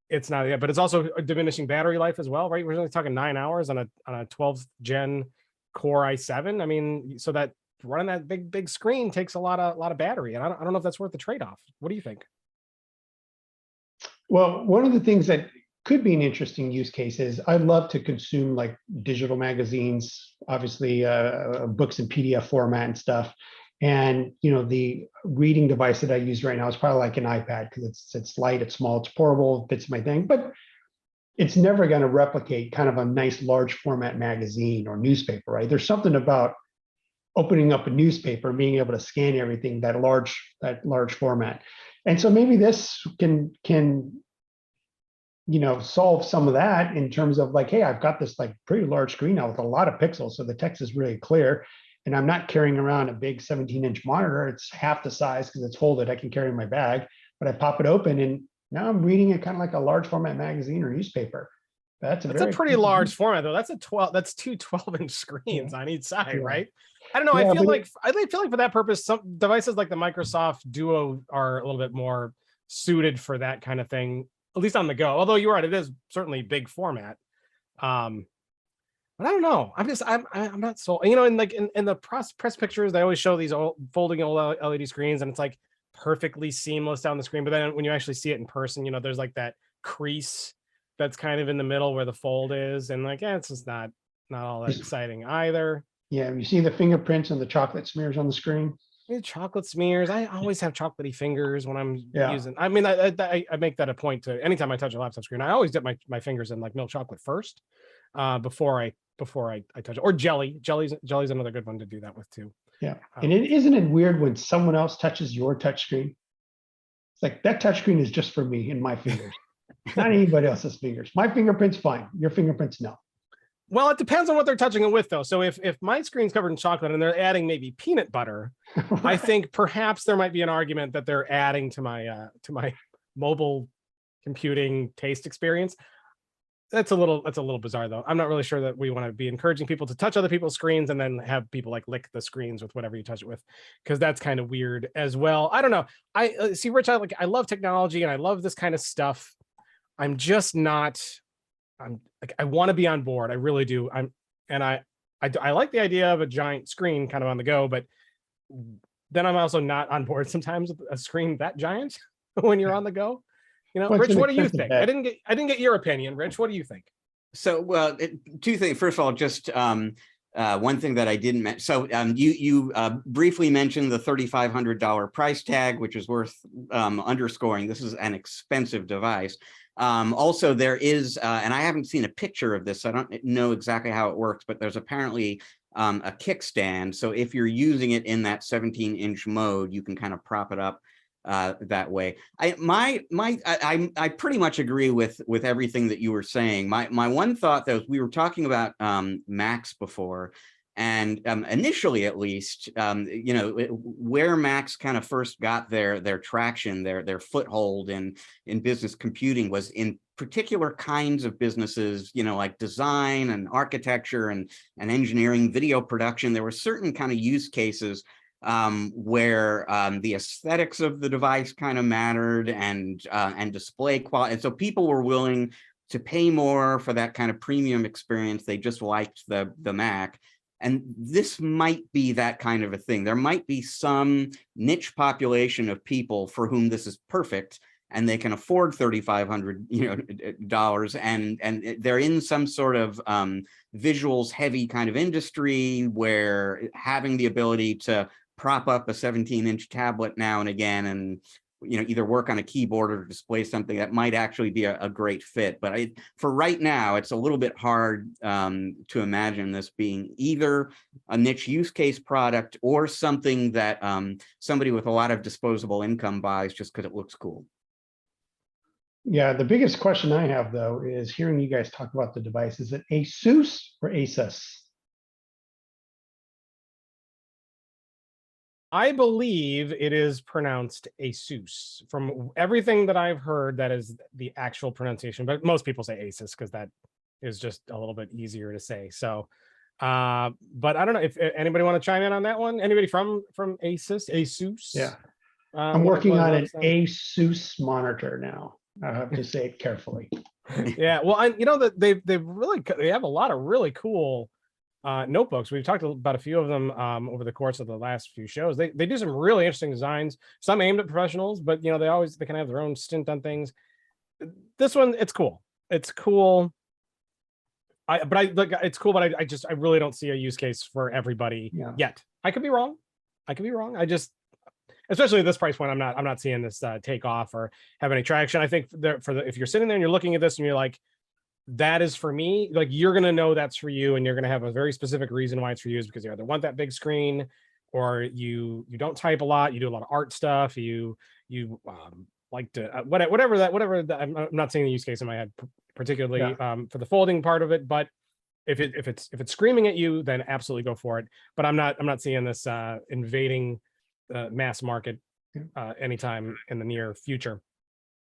it's not yet. But it's also a diminishing battery life as well, right? We're only talking 9 hours on a 12th gen Core i7. I mean, so that running that big screen takes a lot of battery, and I don't know if that's worth the trade-off. What do you think? Well, one of the things that could be an interesting use case is I love to consume like digital magazines, obviously books in PDF format and stuff. And the reading device that I use right now is probably like an iPad, because it's light, it's small, it's portable, fits my thing, but it's never going to replicate kind of a nice large format magazine or newspaper, right? There's something about opening up a newspaper and being able to scan everything that large format. And so maybe this can solve some of that in terms of like, hey, I've got this like pretty large screen now with a lot of pixels, so the text is really clear, and I'm not carrying around a big 17-inch monitor. It's half the size because it's folded. I can carry in my bag, but I pop it open and now I'm reading it kind of like a large format magazine or newspaper. That's That's a pretty large format, though. That's a 12. That's two 12-inch screens on each side, right? I don't know. Yeah, I feel like for that purpose, some devices like the Microsoft Duo are a little bit more suited for that kind of thing, at least on the go. Although you're right, it is certainly big format. But I don't know. I'm not so, you know, in the press pictures, they always show these old folding old LED screens, and it's like perfectly seamless down the screen. But then when you actually see it in person, you know, there's like that crease that's kind of in the middle where the fold is, and like, it's just not all that exciting either. Yeah, you see the fingerprints and the chocolate smears on the screen. Chocolate smears. I always have chocolatey fingers when I'm using. I mean, I make that a point to anytime I touch a laptop screen, I always dip my fingers in like milk chocolate first, before I touch it. Or jelly. Jelly's another good one to do that with too. Yeah, and isn't it weird when someone else touches your touch screen? It's like that touch screen is just for me and my fingers, not anybody else's fingers. My fingerprint's fine. Your fingerprint's no. Well, it depends on what they're touching it with, though. So if my screen's covered in chocolate and they're adding maybe peanut butter, right. I think perhaps there might be an argument that they're adding to my mobile computing taste experience. That's a little bizarre, though. I'm not really sure that we want to be encouraging people to touch other people's screens and then have people like lick the screens with whatever you touch it with, because that's kind of weird as well. I don't know. I see, Rich. I love technology and I love this kind of stuff. I'm just not. I'm like, I want to be on board. I really do. I like the idea of a giant screen kind of on the go, but then I'm also not on board sometimes with a screen that giant when you're on the go. You know, Rich, what do you think? I didn't get your opinion, Rich. What do you think? So, well, two things. First of all, just one thing that I didn't mention. So you briefly mentioned the $3,500 price tag, which is worth underscoring. This is an expensive device. Also, there is, and I haven't seen a picture of this, so I don't know exactly how it works, but there's apparently a kickstand. So if you're using it in that 17-inch mode, you can kind of prop it up that way. I pretty much agree with everything that you were saying. My one thought, though, is we were talking about Macs before. And initially, at least, you know, where Macs kind of first got their traction, their foothold in business computing was in particular kinds of businesses, you know, like design and architecture and engineering, video production. There were certain kind of use cases where the aesthetics of the device kind of mattered, and display quality. And so people were willing to pay more for that kind of premium experience. They just liked the Mac. And this might be that kind of a thing. There might be some niche population of people for whom this is perfect, and they can afford $3,500, and they're in some sort of visuals heavy kind of industry where having the ability to prop up a 17-inch tablet now and again, and either work on a keyboard or display something, that might actually be a great fit. But for right now, it's a little bit hard to imagine this being either a niche use case product or something that somebody with a lot of disposable income buys just because it looks cool. Yeah, the biggest question I have, though, is hearing you guys talk about the device. Is it ASUS or ASUS? I believe it is pronounced ASUS. From everything that I've heard, that is the actual pronunciation, but most people say ASUS because that is just a little bit easier to say. So, but I don't know if anybody want to chime in on that one. Anybody from ASUS? Yeah, I'm working on an ASUS monitor now. I have to say it carefully. Yeah, well, you know that they have a lot of really cool notebooks. We've talked about a few of them over the course of the last few shows. They do some really interesting designs, some aimed at professionals, but they can have their own stint on things. This one, it's cool. It's cool. It's cool, but I really don't see a use case for everybody yet. I could be wrong. I just, especially at this price point, I'm not seeing this take off or have any traction. I think if you're sitting there and you're looking at this and you're like, that is for me, like, you're going to know that's for you, and you're going to have a very specific reason why it's for you, is because you either want that big screen, or you don't type a lot, you do a lot of art stuff, you like to whatever I'm not saying the use case in my head particularly for the folding part of it, but if it's screaming at you, then absolutely go for it. But I'm not seeing this invading the mass market anytime in the near future.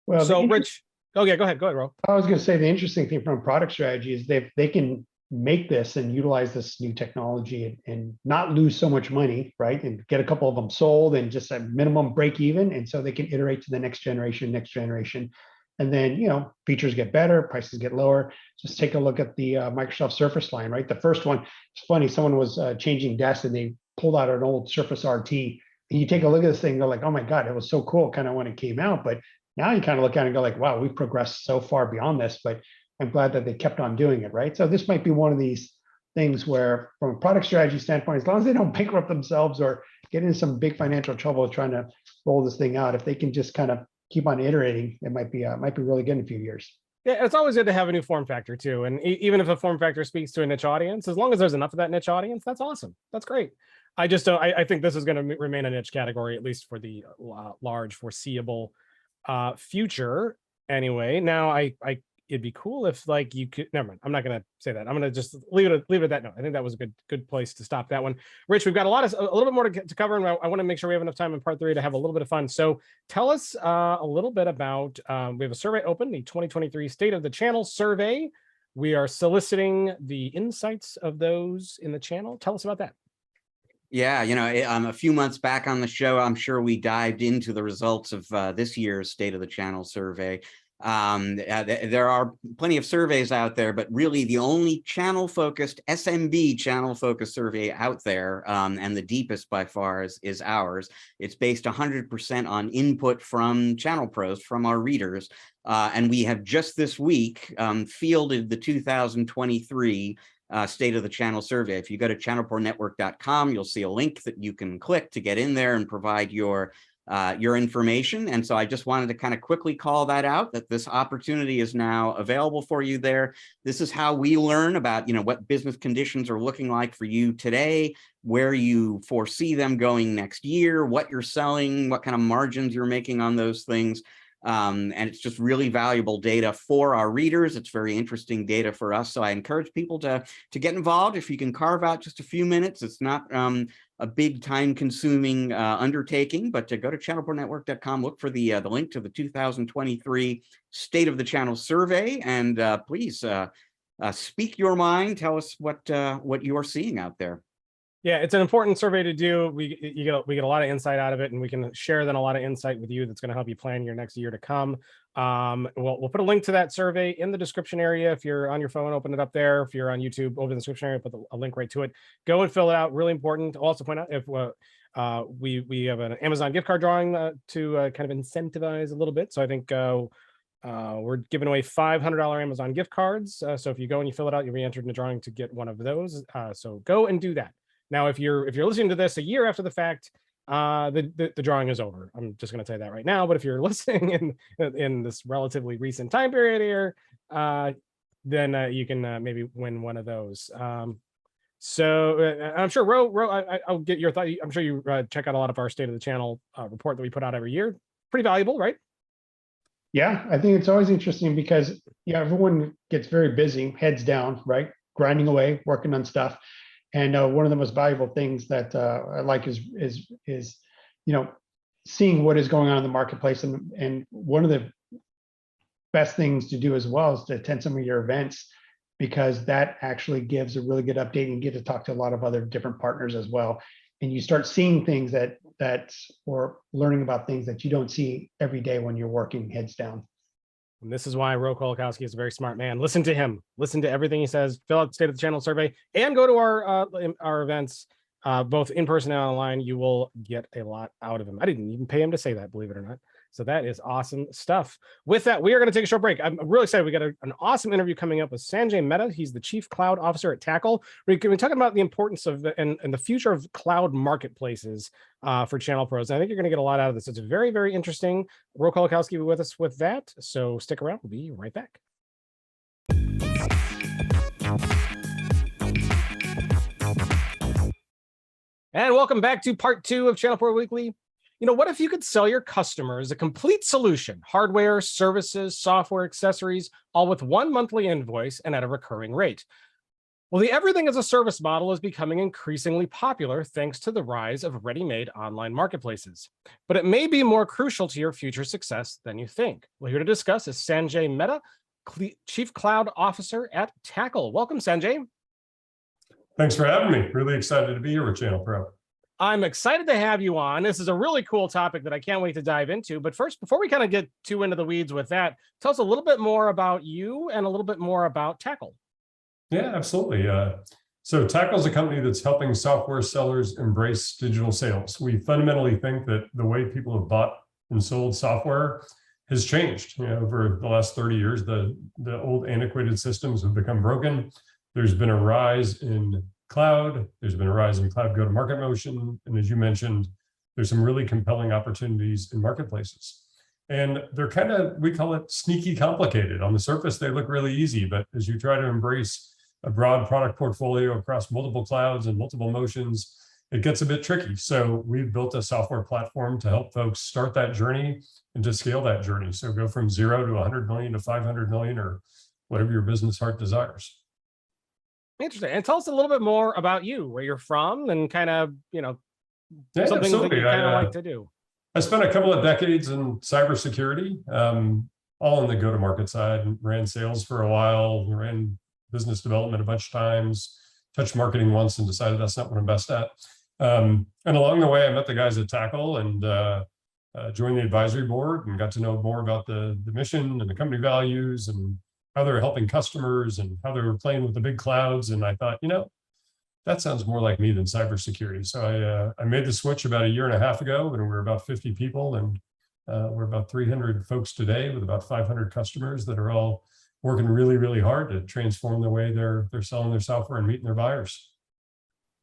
Well, so Rich, Oh yeah, go ahead, Ro. I was going to say the interesting thing from a product strategy is they can make this and utilize this new technology and not lose so much money, right? And get a couple of them sold and just a minimum break even. And so they can iterate to the next generation. And then, features get better, prices get lower. Just take a look at the Microsoft Surface line, right? The first one, it's funny, someone was changing desks and they pulled out an old Surface RT. And you take a look at this thing, they're like, oh my God, it was so cool kind of when it came out. But now you kind of look at it and go like, wow, we've progressed so far beyond this, but I'm glad that they kept on doing it, right? So this might be one of these things where from a product strategy standpoint, as long as they don't bankrupt themselves or get into some big financial trouble trying to roll this thing out, if they can just kind of keep on iterating, it might be really good in a few years. Yeah, it's always good to have a new form factor too. And even if a form factor speaks to a niche audience, as long as there's enough of that niche audience, that's awesome. That's great. I just don't, I think this is going to remain a niche category, at least for the large foreseeable future. Anyway, now it'd be cool if like you could, never mind, I'm not going to say that. I'm going to just leave it at that note. I think that was a good place to stop that one. Rich, we've got a little bit more to cover, and I want to make sure we have enough time in part 3 to have a little bit of fun. So tell us a little bit about, we have a survey open, the 2023 State of the Channel Survey. We are soliciting the insights of those in the channel. Tell us about that. Yeah, a few months back on the show, I'm sure we dived into the results of this year's State of the Channel Survey. There are plenty of surveys out there, but really the only channel-focused, SMB channel-focused survey out there, and the deepest by far is ours. It's based 100% on input from channel pros, from our readers. And we have just this week fielded the 2023 State of the Channel Survey. If you go to channelpronetwork.com, you'll see a link that you can click to get in there and provide your information. And so I just wanted to kind of quickly call that out, that this opportunity is now available for you there. This is how we learn about, what business conditions are looking like for you today, where you foresee them going next year, what you're selling, what kind of margins you're making on those things. And it's just really valuable data for our readers. It's very interesting data for us. So I encourage people to get involved if you can carve out just a few minutes. It's not a big time-consuming undertaking, but to go to channelpronetwork.com, look for the link to the 2023 State of the Channel Survey, and please speak your mind. Tell us what you are seeing out there. Yeah, it's an important survey to do. We get a lot of insight out of it, and we can share then a lot of insight with you that's going to help you plan your next year to come. We'll put a link to that survey in the description area. If you're on your phone, open it up there. If you're on YouTube, open the description area, put a link right to it. Go and fill it out. Really important. I'll also point out if we have an Amazon gift card drawing to kind of incentivize a little bit. So I think we're giving away $500 Amazon gift cards. So if you go and you fill it out, you'll be entered in the drawing to get one of those. So go and do that. Now, if you're listening to this a year after the fact, the drawing is over. I'm just going to tell you that right now. But if you're listening in this relatively recent time period here, then you can maybe win one of those. So I'm sure, Ro, I'll get your thought. I'm sure you check out a lot of our State of the Channel report that we put out every year. Pretty valuable, right? Yeah, I think it's always interesting because everyone gets very busy, heads down, right? Grinding away, working on stuff. And one of the most valuable things that I like is seeing what is going on in the marketplace. And one of the best things to do as well is to attend some of your events, because that actually gives a really good update, and you get to talk to a lot of other different partners as well. And you start seeing things or learning about things that you don't see every day when you're working heads down. And this is why Ro Kolakowski is a very smart man. Listen to him. Listen to everything he says. Fill out the State of the Channel survey and go to our events, both in person and online. You will get a lot out of him. I didn't even pay him to say that, believe it or not. So that is awesome stuff. With that, we are going to take a short break. I'm really excited. We got an awesome interview coming up with Sanjay Mehta. He's the Chief Cloud Officer at Tackle. We're talking about the importance of and the future of cloud marketplaces for channel pros. And I think you're going to get a lot out of this. It's very, very interesting. Ro Kolakowski will be with us with that. So stick around. We'll be right back. And welcome back to part 2 of Channel Pro Weekly. What if you could sell your customers a complete solution, hardware, services, software, accessories, all with one monthly invoice and at a recurring rate? Well, the everything as a service model is becoming increasingly popular thanks to the rise of ready-made online marketplaces. But it may be more crucial to your future success than you think. Well, here to discuss is Sanjay Mehta, Chief Cloud Officer at Tackle. Welcome, Sanjay. Thanks for having me. Really excited to be here with ChannelPro. I'm excited to have you on. This is a really cool topic that I can't wait to dive into. But first, before we kind of get too into the weeds with that, tell us a little bit more about you and a little bit more about Tackle. Yeah, absolutely. So Tackle is a company that's helping software sellers embrace digital sales. We fundamentally think that the way people have bought and sold software has changed. Over the last 30 years, the old antiquated systems have become broken. There's been a rise in cloud. There's been a rise in cloud go-to-market motion. And as you mentioned, there's some really compelling opportunities in marketplaces. And they're kind of, we call it sneaky complicated. On the surface, they look really easy, but as you try to embrace a broad product portfolio across multiple clouds and multiple motions, it gets a bit tricky. So we've built a software platform to help folks start that journey and to scale that journey. So go from 0 to 100 million to 500 million or whatever your business heart desires. Interesting. And tell us a little bit more about you, where you're from, and kind of, something absolutely. that you kind of like to do. I spent a couple of decades in cybersecurity, all on the go-to-market side, and ran sales for a while, ran business development a bunch of times, touched marketing once and decided that's not what I'm best at. And along the way, I met the guys at Tackle and joined the advisory board and got to know more about the mission and the company values and how they're helping customers and how they were playing with the big clouds. And I thought, that sounds more like me than cybersecurity. So I made the switch about a year and a half ago, and we're about 50 people, and we're about 300 folks today with about 500 customers that are all working really, really hard to transform the way they're selling their software and meeting their buyers.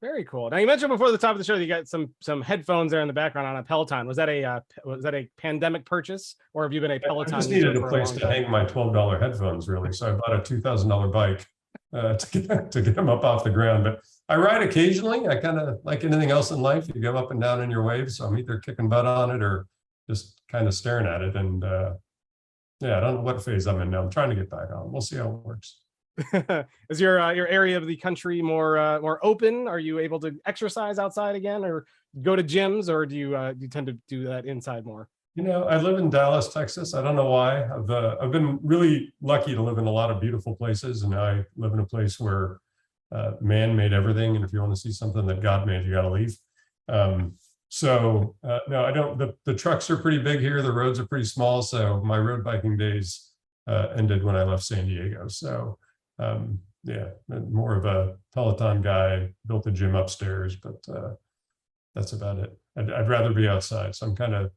Very cool. Now, you mentioned before the top of the show that you got some headphones there in the background on a Peloton. Was that a pandemic purchase, or have you been a Peloton? I just needed a place to hang my $12 headphones, really. So I bought a $2,000 bike to get them up off the ground. But I ride occasionally. I kind of, like anything else in life, you go up and down in your waves. So I'm either kicking butt on it or just kind of staring at it. And I don't know what phase I'm in now. I'm trying to get back on. We'll see how it works. Is your area of the country more open? Are you able to exercise outside again, or go to gyms, or do you tend to do that inside more? I live in Dallas, Texas. I don't know why. I've been really lucky to live in a lot of beautiful places, and I live in a place where man made everything, and if you want to see something that God made, you got to leave. No, I don't. The trucks are pretty big here. The roads are pretty small, so my road biking days ended when I left San Diego. So more of a Peloton guy. Built a gym upstairs, but that's about it. I'd rather be outside. So I'm kind of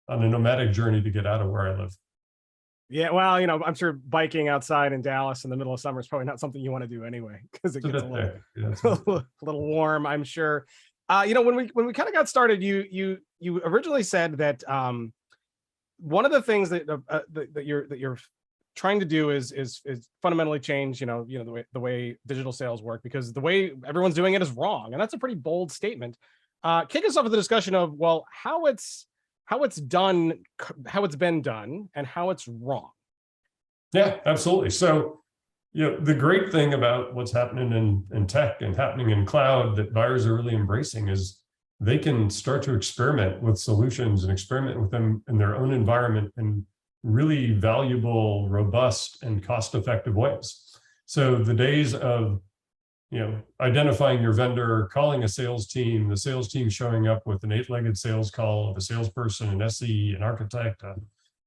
on a nomadic journey to get out of where I live. Yeah, well, I'm sure biking outside in Dallas in the middle of summer is probably not something you want to do anyway, because it gets a little warm, I'm sure. When we kind of got started, you originally said that one of the things that you're trying to do is fundamentally change the way digital sales work, because the way everyone's doing it is wrong, and that's a pretty bold statement. Kick us off with the discussion of, well, how it's done, how it's been done, and how it's wrong. Yeah, absolutely. So, the great thing about what's happening in tech and happening in cloud that buyers are really embracing is they can start to experiment with solutions and experiment with them in their own environment in really valuable, robust, and cost-effective ways. So the days of identifying your vendor, calling a sales team, the sales team showing up with an 8-legged sales call of a salesperson, an SE, an architect,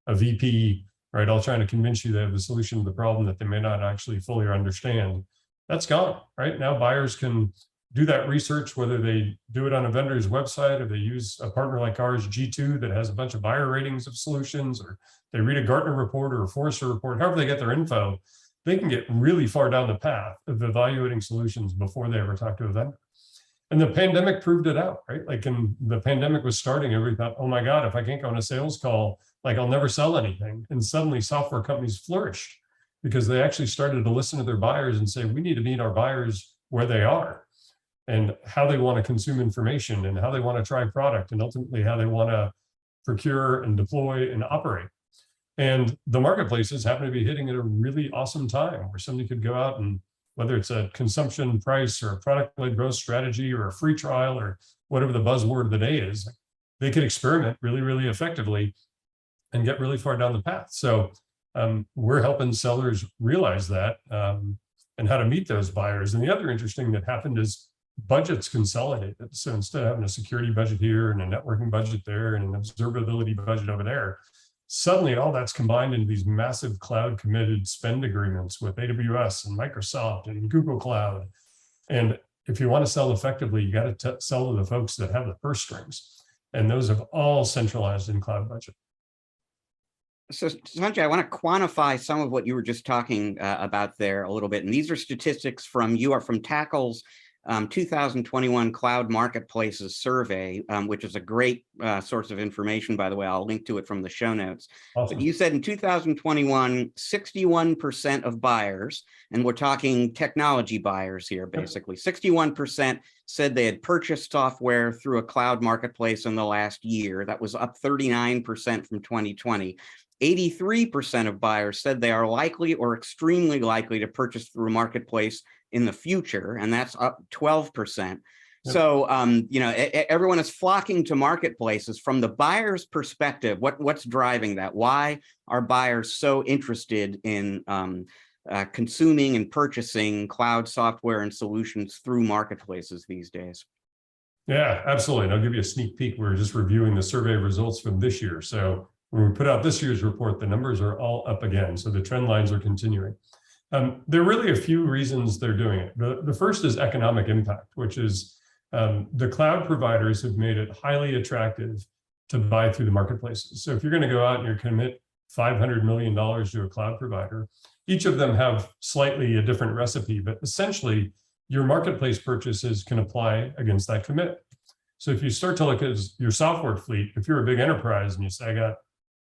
a VP, right, all trying to convince you they have the solution to the problem that they may not actually fully understand. That's gone, right? Now buyers can do that research, whether they do it on a vendor's website or they use a partner like ours, G2, that has a bunch of buyer ratings of solutions, or they read a Gartner report or a Forrester report, however they get their info. They can get really far down the path of evaluating solutions before they ever talk to a vendor. And the pandemic proved it out, right? Like, when the pandemic was starting, everybody thought, oh my God, if I can't go on a sales call, like, I'll never sell anything. And suddenly software companies flourished because they actually started to listen to their buyers and say, we need to meet our buyers where they are and how they want to consume information and how they want to try product and ultimately how they want to procure and deploy and operate. And the marketplaces happen to be hitting at a really awesome time where somebody could go out and whether it's a consumption price or a product-led growth strategy or a free trial or whatever the buzzword of the day is, they can experiment really, really effectively and get really far down the path. So we're helping sellers realize that and how to meet those buyers. And the other interesting that happened is budgets consolidated. So instead of having a security budget here and a networking budget there and an observability budget over there, suddenly all that's combined into these massive cloud committed spend agreements with AWS and Microsoft and Google Cloud. And if you want to sell effectively, you got to sell to the folks that have the purse strings. And those have all centralized in cloud budget. So Sanjay, I want to quantify some of what you were just talking about there a little bit. And these are statistics from Tackle's 2021 Cloud Marketplaces survey, which is a great source of information, by the way. I'll link to it from the show notes. Awesome. But you said in 2021, 61% of buyers, and we're talking technology buyers here, basically, 61% said they had purchased software through a cloud marketplace in the last year. That was up 39% from 2020. 83% of buyers said they are likely or extremely likely to purchase through a marketplace in the future, and that's up 12%. Yep. So, everyone is flocking to marketplaces. From the buyer's perspective, what's driving that? Why are buyers so interested in consuming and purchasing cloud software and solutions through marketplaces these days? Yeah, absolutely. And I'll give you a sneak peek. We're just reviewing the survey results from this year. So when we put out this year's report, the numbers are all up again. So the trend lines are continuing. There are really a few reasons they're doing it. The first is economic impact, which is the cloud providers have made it highly attractive to buy through the marketplaces. So if you're going to go out and you commit $500 million to a cloud provider, each of them have slightly a different recipe, but essentially your marketplace purchases can apply against that commit. So if you start to look at your software fleet, if you're a big enterprise and you say, I got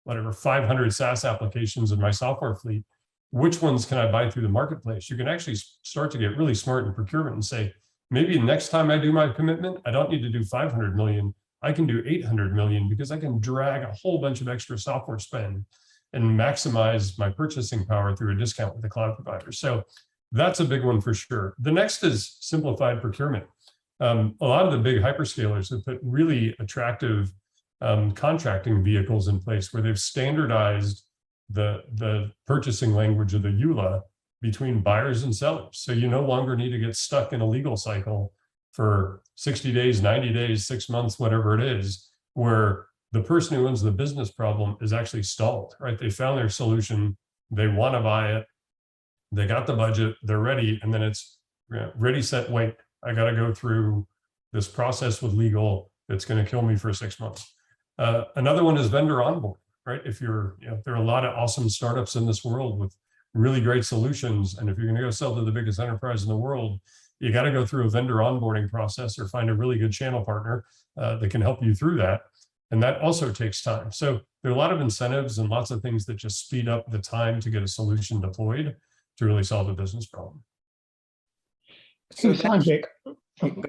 whatever 500 SaaS applications in my software fleet, which ones can I buy through the marketplace? You can actually start to get really smart in procurement and say, maybe next time I do my commitment, I don't need to do 500 million. I can do 800 million because I can drag a whole bunch of extra software spend and maximize my purchasing power through a discount with the cloud provider. So that's a big one for sure. The next is simplified procurement. A lot of the big hyperscalers have put really attractive contracting vehicles in place where they've standardized the purchasing language of the EULA between buyers and sellers. So you no longer need to get stuck in a legal cycle for 60 days, 90 days, 6 months, whatever it is, where the person who owns the business problem is actually stalled, right? They found their solution, they want to buy it, they got the budget, they're ready, and then it's ready, set, wait. I got to go through this process with legal that's going to kill me for 6 months. Another one is vendor onboarding. Right? If there are a lot of awesome startups in this world with really great solutions. And if you're going to go sell to the biggest enterprise in the world, you got to go through a vendor onboarding process or find a really good channel partner that can help you through that. And that also takes time. So there are a lot of incentives and lots of things that just speed up the time to get a solution deployed to really solve a business problem. So Sanjay, go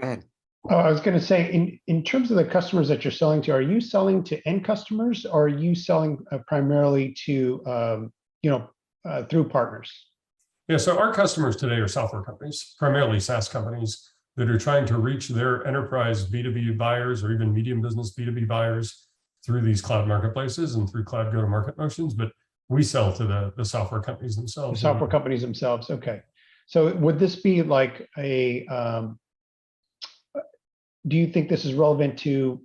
ahead. Oh, I was going to say, in terms of the customers that you're selling to, are you selling to end customers, or are you selling primarily to, through partners? Yeah, so our customers today are software companies, primarily SaaS companies that are trying to reach their enterprise B2B buyers or even medium business B2B buyers through these cloud marketplaces and through cloud go-to-market motions. But we sell to the software companies themselves. The software companies themselves. Okay. So would this be like a do you think this is relevant to,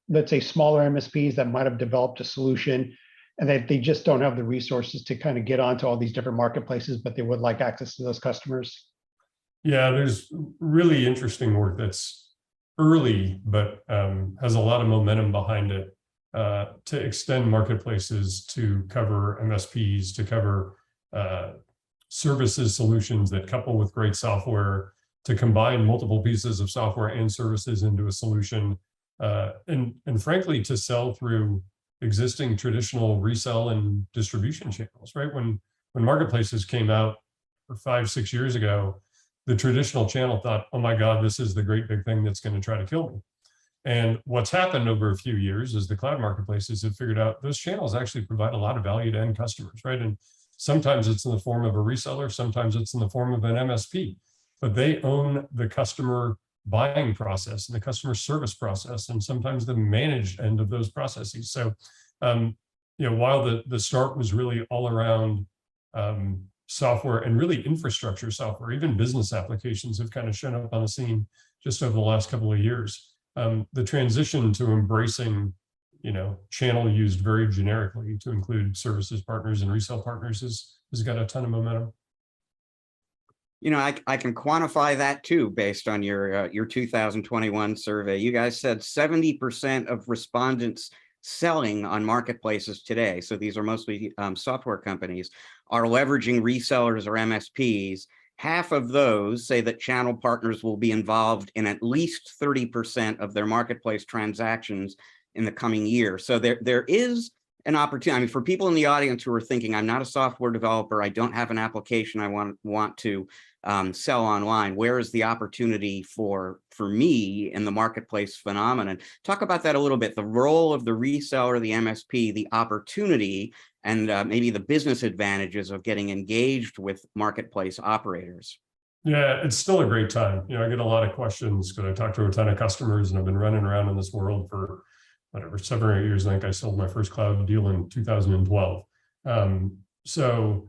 let's say, smaller MSPs that might have developed a solution and that they just don't have the resources to kind of get onto all these different marketplaces, but they would like access to those customers? Yeah, there's really interesting work that's early, but has a lot of momentum behind it to extend marketplaces to cover MSPs, to cover services solutions that couple with great software, to combine multiple pieces of software and services into a solution, and frankly, to sell through existing traditional resell and distribution channels, right? When marketplaces came out 5-6 years ago, the traditional channel thought, oh my God, this is the great big thing that's going to try to kill me. And what's happened over a few years is the cloud marketplaces have figured out those channels actually provide a lot of value to end customers, right? And Sometimes it's in the form of a reseller, sometimes it's in the form of an MSP, but they own the customer buying process and the customer service process, and sometimes the managed end of those processes. So, while the start was really all around software and really infrastructure software, even business applications have kind of shown up on the scene just over the last couple of years. The transition to embracing, channel used very generically to include services partners and resale partners has got a ton of momentum. I can quantify that too, based on your 2021 survey. You guys said 70% of respondents selling on marketplaces today, so these are mostly software companies, are leveraging resellers or MSPs. Half of those say that channel partners will be involved in at least 30% of their marketplace transactions in the coming year. So there is an opportunity. I mean, for people in the audience who are thinking, I'm not a software developer, I don't have an application I want to sell online, where is the opportunity for me in the marketplace phenomenon? Talk about that a little bit, the role of the reseller, the MSP, the opportunity, and maybe the business advantages of getting engaged with marketplace operators. Yeah, it's still a great time. I get a lot of questions because I talk to a ton of customers, and I've been running around in this world for whatever, 7 or 8 years. I think I sold my first cloud deal in 2012. So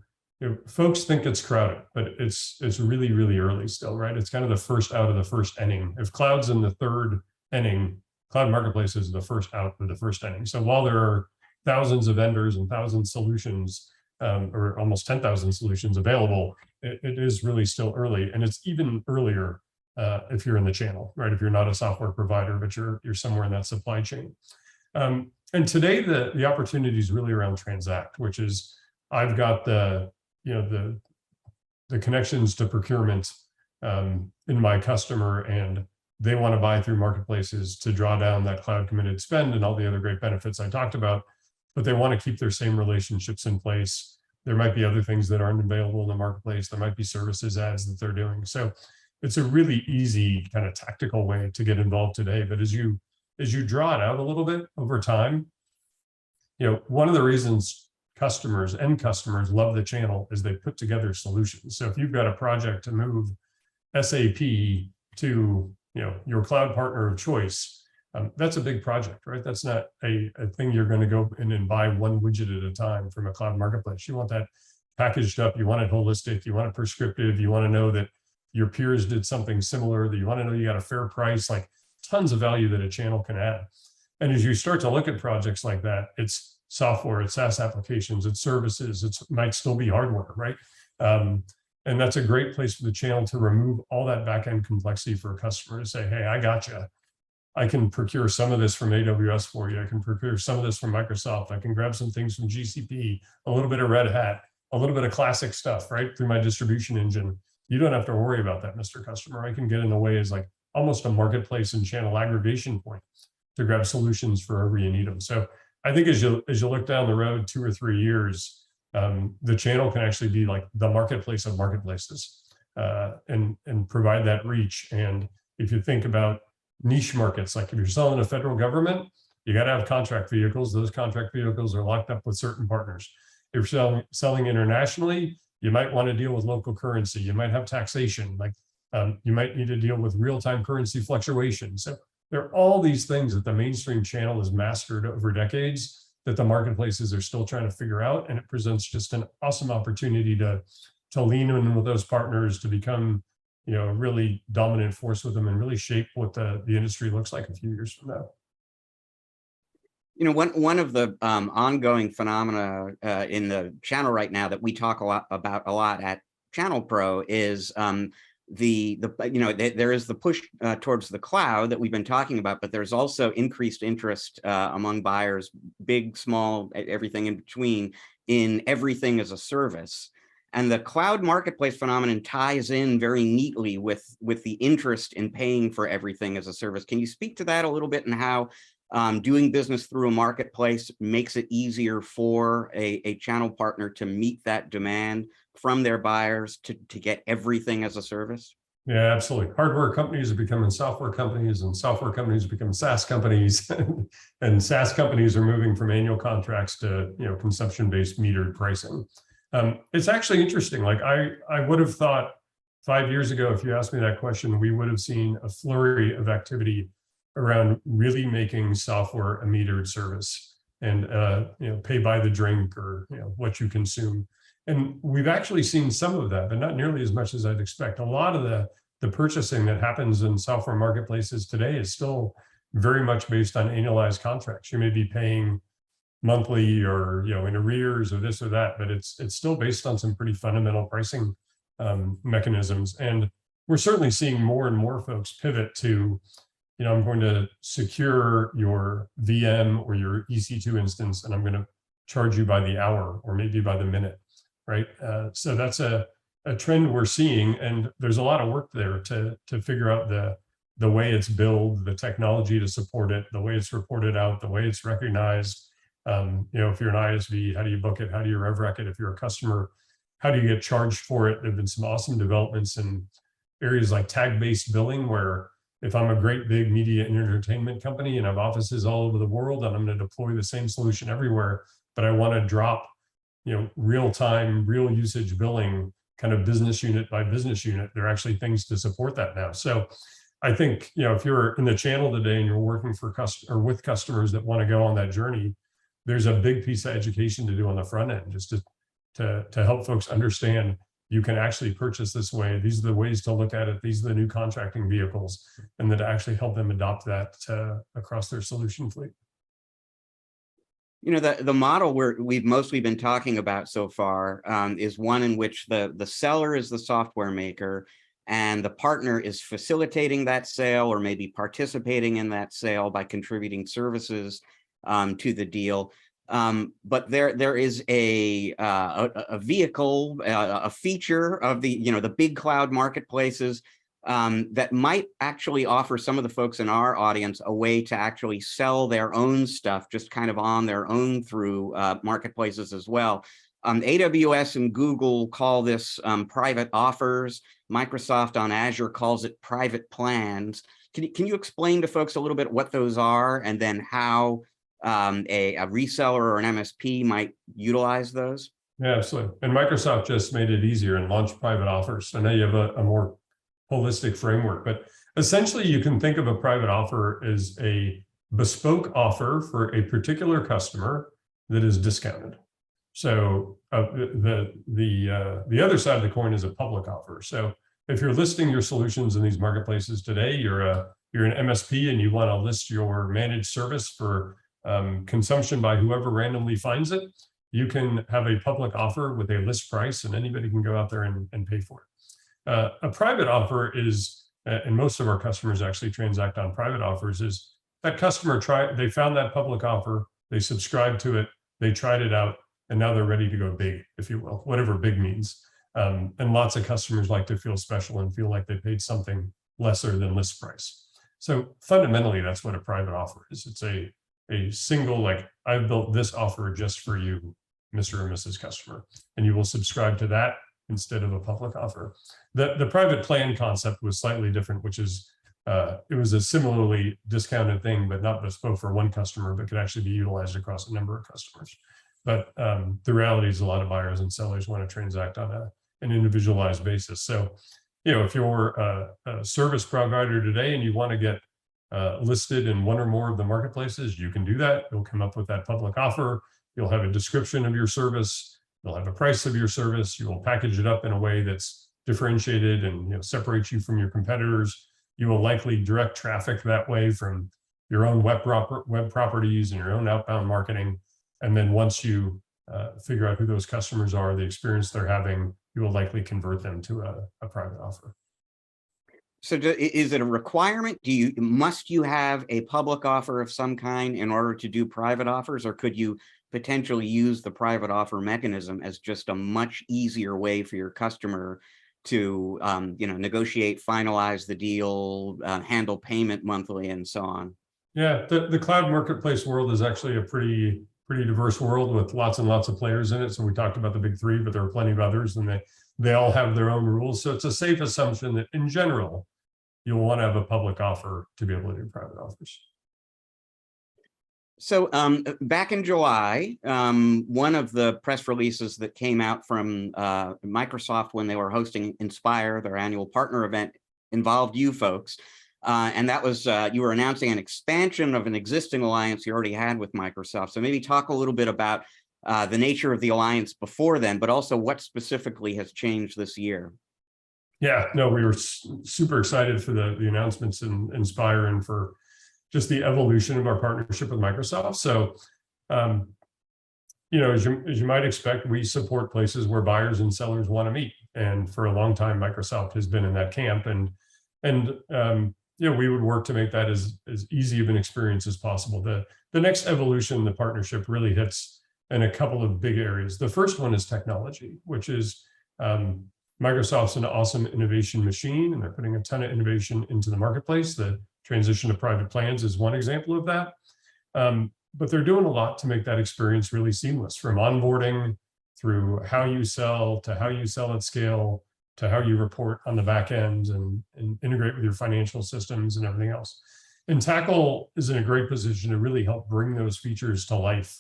folks think it's crowded, but it's really, really early still, right? It's kind of the first out of the first inning. If cloud's in the third inning, cloud marketplace is the first out of the first inning. So while there are thousands of vendors and 1,000 solutions, or almost 10,000 solutions available, it is really still early. And it's even earlier if you're in the channel, right? If you're not a software provider, but you're somewhere in that supply chain. And today the opportunity is really around transact, which is I've got the connections to procurement in my customer, and they want to buy through marketplaces to draw down that cloud committed spend and all the other great benefits I talked about, but they want to keep their same relationships in place. There might be other things that aren't available in the marketplace. There might be services ads that they're doing. So it's a really easy kind of tactical way to get involved today. But as you draw it out a little bit over time, one of the reasons end customers love the channel is they put together solutions. So if you've got a project to move SAP to your cloud partner of choice, that's a big project, right? That's not a thing you're going to go in and buy one widget at a time from a cloud marketplace. You want that packaged up, you want it holistic, you want it prescriptive, you want to know that your peers did something similar, that you want to know you got a fair price, like tons of value that a channel can add. And as you start to look at projects like that, it's software, it's SaaS applications, it's services, it might still be hardware, right? And that's a great place for the channel to remove all that back-end complexity for a customer to say, hey, I got you. I can procure some of this from AWS for you. I can procure some of this from Microsoft. I can grab some things from GCP, a little bit of Red Hat, a little bit of classic stuff, right? Through my distribution engine. You don't have to worry about that, Mr. Customer. I can get in a way as like almost a marketplace and channel aggregation point to grab solutions for wherever you need them. So I think as you look down the road 2 or 3 years, the channel can actually be like the marketplace of marketplaces and provide that reach. And if you think about niche markets, like if you're selling to federal government, you got to have contract vehicles. Those contract vehicles are locked up with certain partners. If you're selling internationally, you might want to deal with local currency. You might have taxation, like you might need to deal with real-time currency fluctuations. So there are all these things that the mainstream channel has mastered over decades that the marketplaces are still trying to figure out. And it presents just an awesome opportunity to lean in with those partners, to become a really dominant force with them and really shape what the industry looks like a few years from now. One of the ongoing phenomena in the channel right now that we talk a lot at ChannelPro is there is the push towards the cloud that we've been talking about, but there's also increased interest among buyers, big, small, everything in between, in everything as a service. And the cloud marketplace phenomenon ties in very neatly with the interest in paying for everything as a service. Can you speak to that a little bit, and how doing business through a marketplace makes it easier for a channel partner to meet that demand from their buyers to get everything as a service? Yeah, absolutely. Hardware companies are becoming software companies, and software companies are becoming SaaS companies, and SaaS companies are moving from annual contracts to consumption-based metered pricing. It's actually interesting. Like I would have thought 5 years ago, if you asked me that question, we would have seen a flurry of activity around really making software a metered service and pay by the drink or what you consume. And we've actually seen some of that, but not nearly as much as I'd expect. A lot of the purchasing that happens in software marketplaces today is still very much based on annualized contracts. You may be paying monthly or in arrears or this or that, but it's still based on some pretty fundamental pricing mechanisms. And we're certainly seeing more and more folks pivot to, I'm going to secure your VM or your EC2 instance, and I'm going to charge you by the hour or maybe by the minute, right? So that's a trend we're seeing, and there's a lot of work there to figure out the way it's billed, the technology to support it, the way it's reported out, the way it's recognized. If you're an ISV, how do you book it? How do you rev rec it? If you're a customer, how do you get charged for it? There've been some awesome developments in areas like tag-based billing, where if I'm a great big media and entertainment company and I have offices all over the world and I'm going to deploy the same solution everywhere, but I want to drop, real-time, real usage billing, kind of business unit by business unit, there are actually things to support that now. So I think, if you're in the channel today and you're working for with customers that want to go on that journey, there's a big piece of education to do on the front end, just to help folks understand you can actually purchase this way. These are the ways to look at it. These are the new contracting vehicles, and then to actually help them adopt that across their solution fleet. The model we've mostly been talking about so far is one in which the seller is the software maker and the partner is facilitating that sale or maybe participating in that sale by contributing services to the deal. But there is a vehicle, a feature of the big cloud marketplaces that might actually offer some of the folks in our audience a way to actually sell their own stuff, just kind of on their own through marketplaces as well. AWS and Google call this private offers. Microsoft on Azure calls it private plans. Can you explain to folks a little bit what those are, and then how a reseller or an MSP might utilize those? Yeah, absolutely. And Microsoft just made it easier and launched private offers. I know you have a more holistic framework, but essentially you can think of a private offer as a bespoke offer for a particular customer that is discounted. So the other side of the coin is a public offer. So if you're listing your solutions in these marketplaces today, you're an MSP and you want to list your managed service for consumption by whoever randomly finds it, you can have a public offer with a list price and anybody can go out there and pay for it. A private offer is, and most of our customers actually transact on private offers, is that customer they found that public offer, they subscribed to it, they tried it out, and now they're ready to go big, if you will, whatever big means. And lots of customers like to feel special and feel like they paid something lesser than list price. So fundamentally, that's what a private offer is. It's a single, like, I've built this offer just for you, Mr. or Mrs. Customer, and you will subscribe to that instead of a public offer. The private plan concept was slightly different, which is it was a similarly discounted thing, but not bespoke for one customer, but could actually be utilized across a number of customers. But the reality is a lot of buyers and sellers want to transact on an individualized basis. So, if you're a service provider today and you want to get listed in one or more of the marketplaces, you can do that. You'll come up with that public offer. You'll have a description of your service. You'll have a price of your service. You will package it up in a way that's differentiated and separates you from your competitors. You will likely direct traffic that way from your own web properties and your own outbound marketing. And then once you figure out who those customers are, the experience they're having, you will likely convert them to a private offer. So is it a requirement? Must you have a public offer of some kind in order to do private offers, or could you potentially use the private offer mechanism as just a much easier way for your customer to negotiate, finalize the deal, handle payment monthly, and so on? Yeah, the cloud marketplace world is actually a pretty diverse world with lots and lots of players in it. So we talked about the big three, but there are plenty of others, and they all have their own rules. So it's a safe assumption that in general, you'll want to have a public offer to be able to do private offers. So back in July, one of the press releases that came out from Microsoft when they were hosting Inspire, their annual partner event, involved you folks. And that was, you were announcing an expansion of an existing alliance you already had with Microsoft. So maybe talk a little bit about the nature of the alliance before then, but also what specifically has changed this year. Yeah, no, we were super excited for the announcements in Inspire and for just the evolution of our partnership with Microsoft. So, you know, as you might expect, we support places where buyers and sellers want to meet. And for a long time, Microsoft has been in that camp. And you know, we would work to make that as easy of an experience as possible. The next evolution, the partnership really hits in a couple of big areas. The first one is technology, which is Microsoft's an awesome innovation machine, and they're putting a ton of innovation into the marketplace. The transition to private plans is one example of that. But they're doing a lot to make that experience really seamless, from onboarding through how you sell to how you sell at scale to how you report on the back end and integrate with your financial systems and everything else. And Tackle is in a great position to really help bring those features to life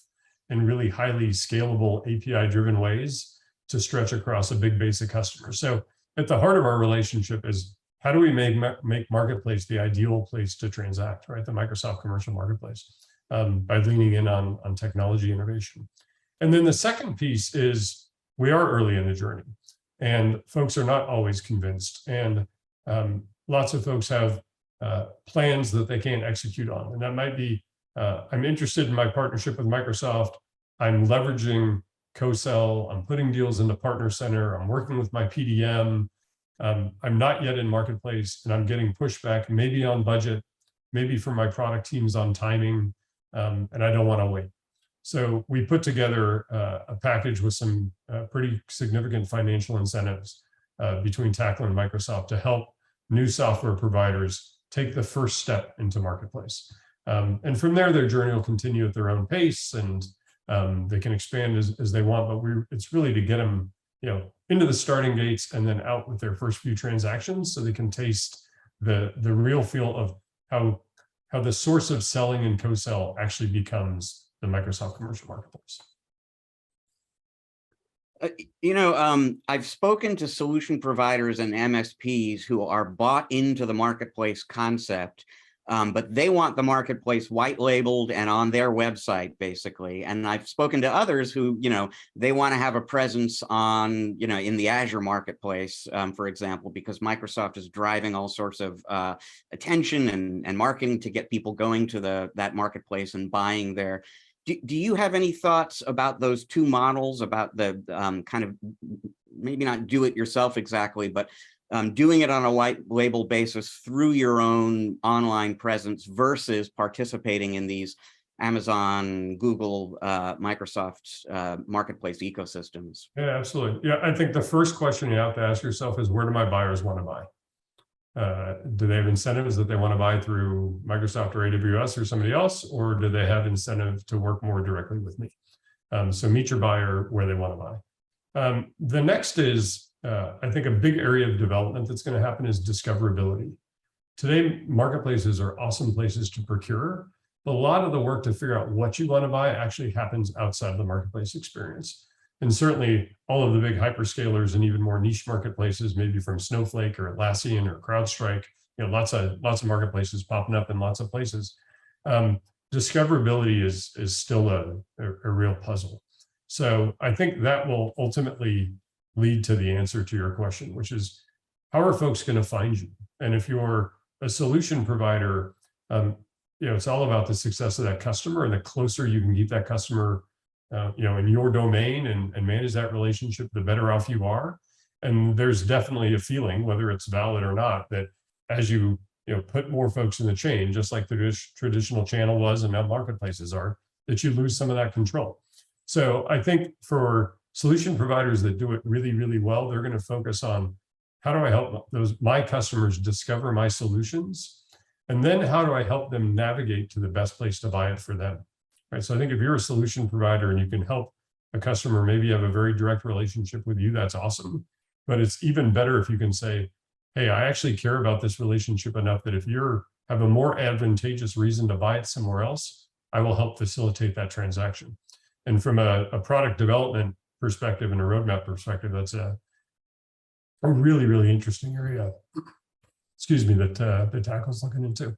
in really highly scalable API-driven ways to stretch across a big base of customers. So at the heart of our relationship is, how do we make Marketplace the ideal place to transact, right? The Microsoft commercial marketplace, by leaning in on technology innovation. And then the second piece is, we are early in the journey and folks are not always convinced. And lots of folks have plans that they can't execute on. And that might be, I'm interested in my partnership with Microsoft. I'm leveraging co-sell, I'm putting deals into Partner Center, I'm working with my PDM. I'm not yet in Marketplace and I'm getting pushback, maybe on budget, maybe from my product teams on timing, and I don't want to wait. So we put together a package with some pretty significant financial incentives between Tackle and Microsoft to help new software providers take the first step into Marketplace. And from there, their journey will continue at their own pace, and they can expand as they want, but it's really to get them, you know, into the starting gates and then out with their first few transactions so they can taste the real feel of how the source of selling and co-sell actually becomes the Microsoft commercial marketplace. You know, I've spoken to solution providers and MSPs who are bought into the marketplace concept, but they want the marketplace white labeled and on their website, basically. And I've spoken to others who, you know, they want to have a presence on, you know, in the Azure marketplace, for example, because Microsoft is driving all sorts of attention and marketing to get people going to that marketplace and buying there. Do you have any thoughts about those two models, about the kind of, maybe not do it yourself exactly, but doing it on a white label basis through your own online presence versus participating in these Amazon, Google, Microsoft marketplace ecosystems? Yeah, absolutely. Yeah, I think the first question you have to ask yourself is, where do my buyers want to buy? Do they have incentives that they want to buy through Microsoft or AWS or somebody else, or do they have incentive to work more directly with me? So meet your buyer where they want to buy. The next is, I think a big area of development that's going to happen is discoverability. Today, marketplaces are awesome places to procure, but a lot of the work to figure out what you want to buy actually happens outside of the marketplace experience. And certainly all of the big hyperscalers and even more niche marketplaces, maybe from Snowflake or Atlassian or CrowdStrike, you know, lots of marketplaces popping up in lots of places. Discoverability is still a real puzzle. So I think that will ultimately lead to the answer to your question, which is, how are folks going to find you? And if you're a solution provider, you know, it's all about the success of that customer, and the closer you can keep that customer you know, in your domain and manage that relationship, the better off you are. And there's definitely a feeling, whether it's valid or not, that as you put more folks in the chain, just like the traditional channel was and now marketplaces are, that you lose some of that control. So I think for solution providers that do it really, really well, they're going to focus on, how do I help my customers discover my solutions? And then how do I help them navigate to the best place to buy it for them? Right. So I think if you're a solution provider and you can help a customer, maybe have a very direct relationship with you, that's awesome. But it's even better if you can say, hey, I actually care about this relationship enough that if you have a more advantageous reason to buy it somewhere else, I will help facilitate that transaction. And from a product development perspective and a roadmap perspective, that's a really, really interesting area, excuse me, that Tackle's looking into.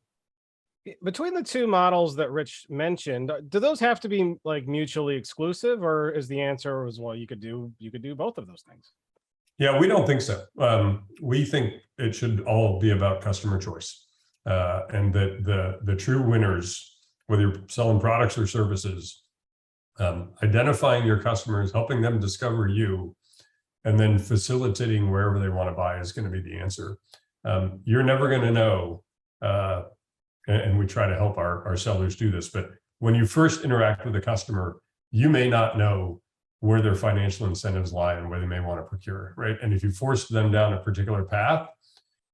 Between the two models that Rich mentioned, do those have to be like mutually exclusive, or is the answer was, well, you could do both of those things? Yeah, we don't think so. We think it should all be about customer choice, and that the true winners, whether you're selling products or services, identifying your customers, helping them discover you, and then facilitating wherever they want to buy is going to be the answer. You're never going to know, and we try to help our sellers do this, but when you first interact with a customer, you may not know where their financial incentives lie and where they may want to procure, right? And if you force them down a particular path,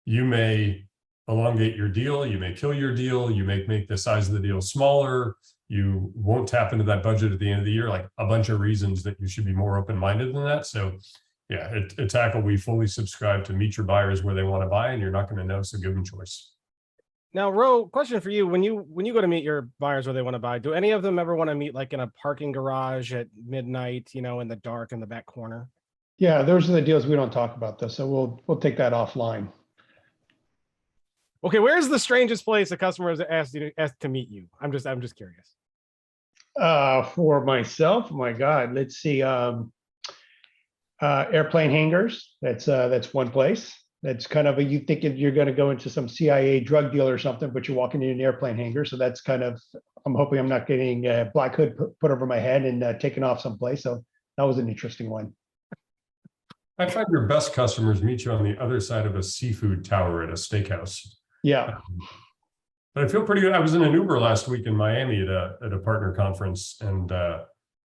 you may elongate your deal, you may kill your deal, you may make the size of the deal smaller, you won't tap into that budget at the end of the year, like a bunch of reasons that you should be more open-minded than that. So yeah, at Tackle, we fully subscribe to meet your buyers where they want to buy, and you're not going to know, so give them choice. Now, Ro, question for you. When you go to meet your buyers where they want to buy, do any of them ever want to meet like in a parking garage at midnight, you know, in the dark in the back corner? Yeah, those are the deals we don't talk about though. So we'll take that offline. Okay, where's the strangest place a customer has asked to meet you? I'm just curious. For myself, my God, let's see. Airplane hangars. That's one place. That's kind of you thinking you're going to go into some CIA drug deal or something, but you're walking in an airplane hangar. So that's kind of, I'm hoping I'm not getting a black hood put over my head and taken off someplace. So that was an interesting one. I find your best customers meet you on the other side of a seafood tower at a steakhouse. Yeah. But I feel pretty good. I was in an Uber last week in Miami at a partner conference, and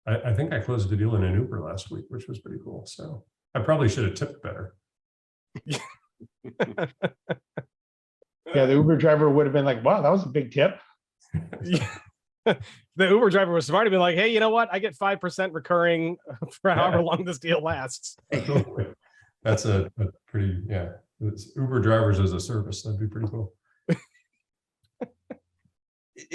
I think I closed a deal in an Uber last week, which was pretty cool. So I probably should have tipped better. Yeah, the Uber driver would have been like, wow, that was a big tip. The Uber driver was smart to be like, hey, you know what? I get 5% recurring for however long this deal lasts. That's a pretty, yeah. It's Uber drivers as a service. That'd be pretty cool.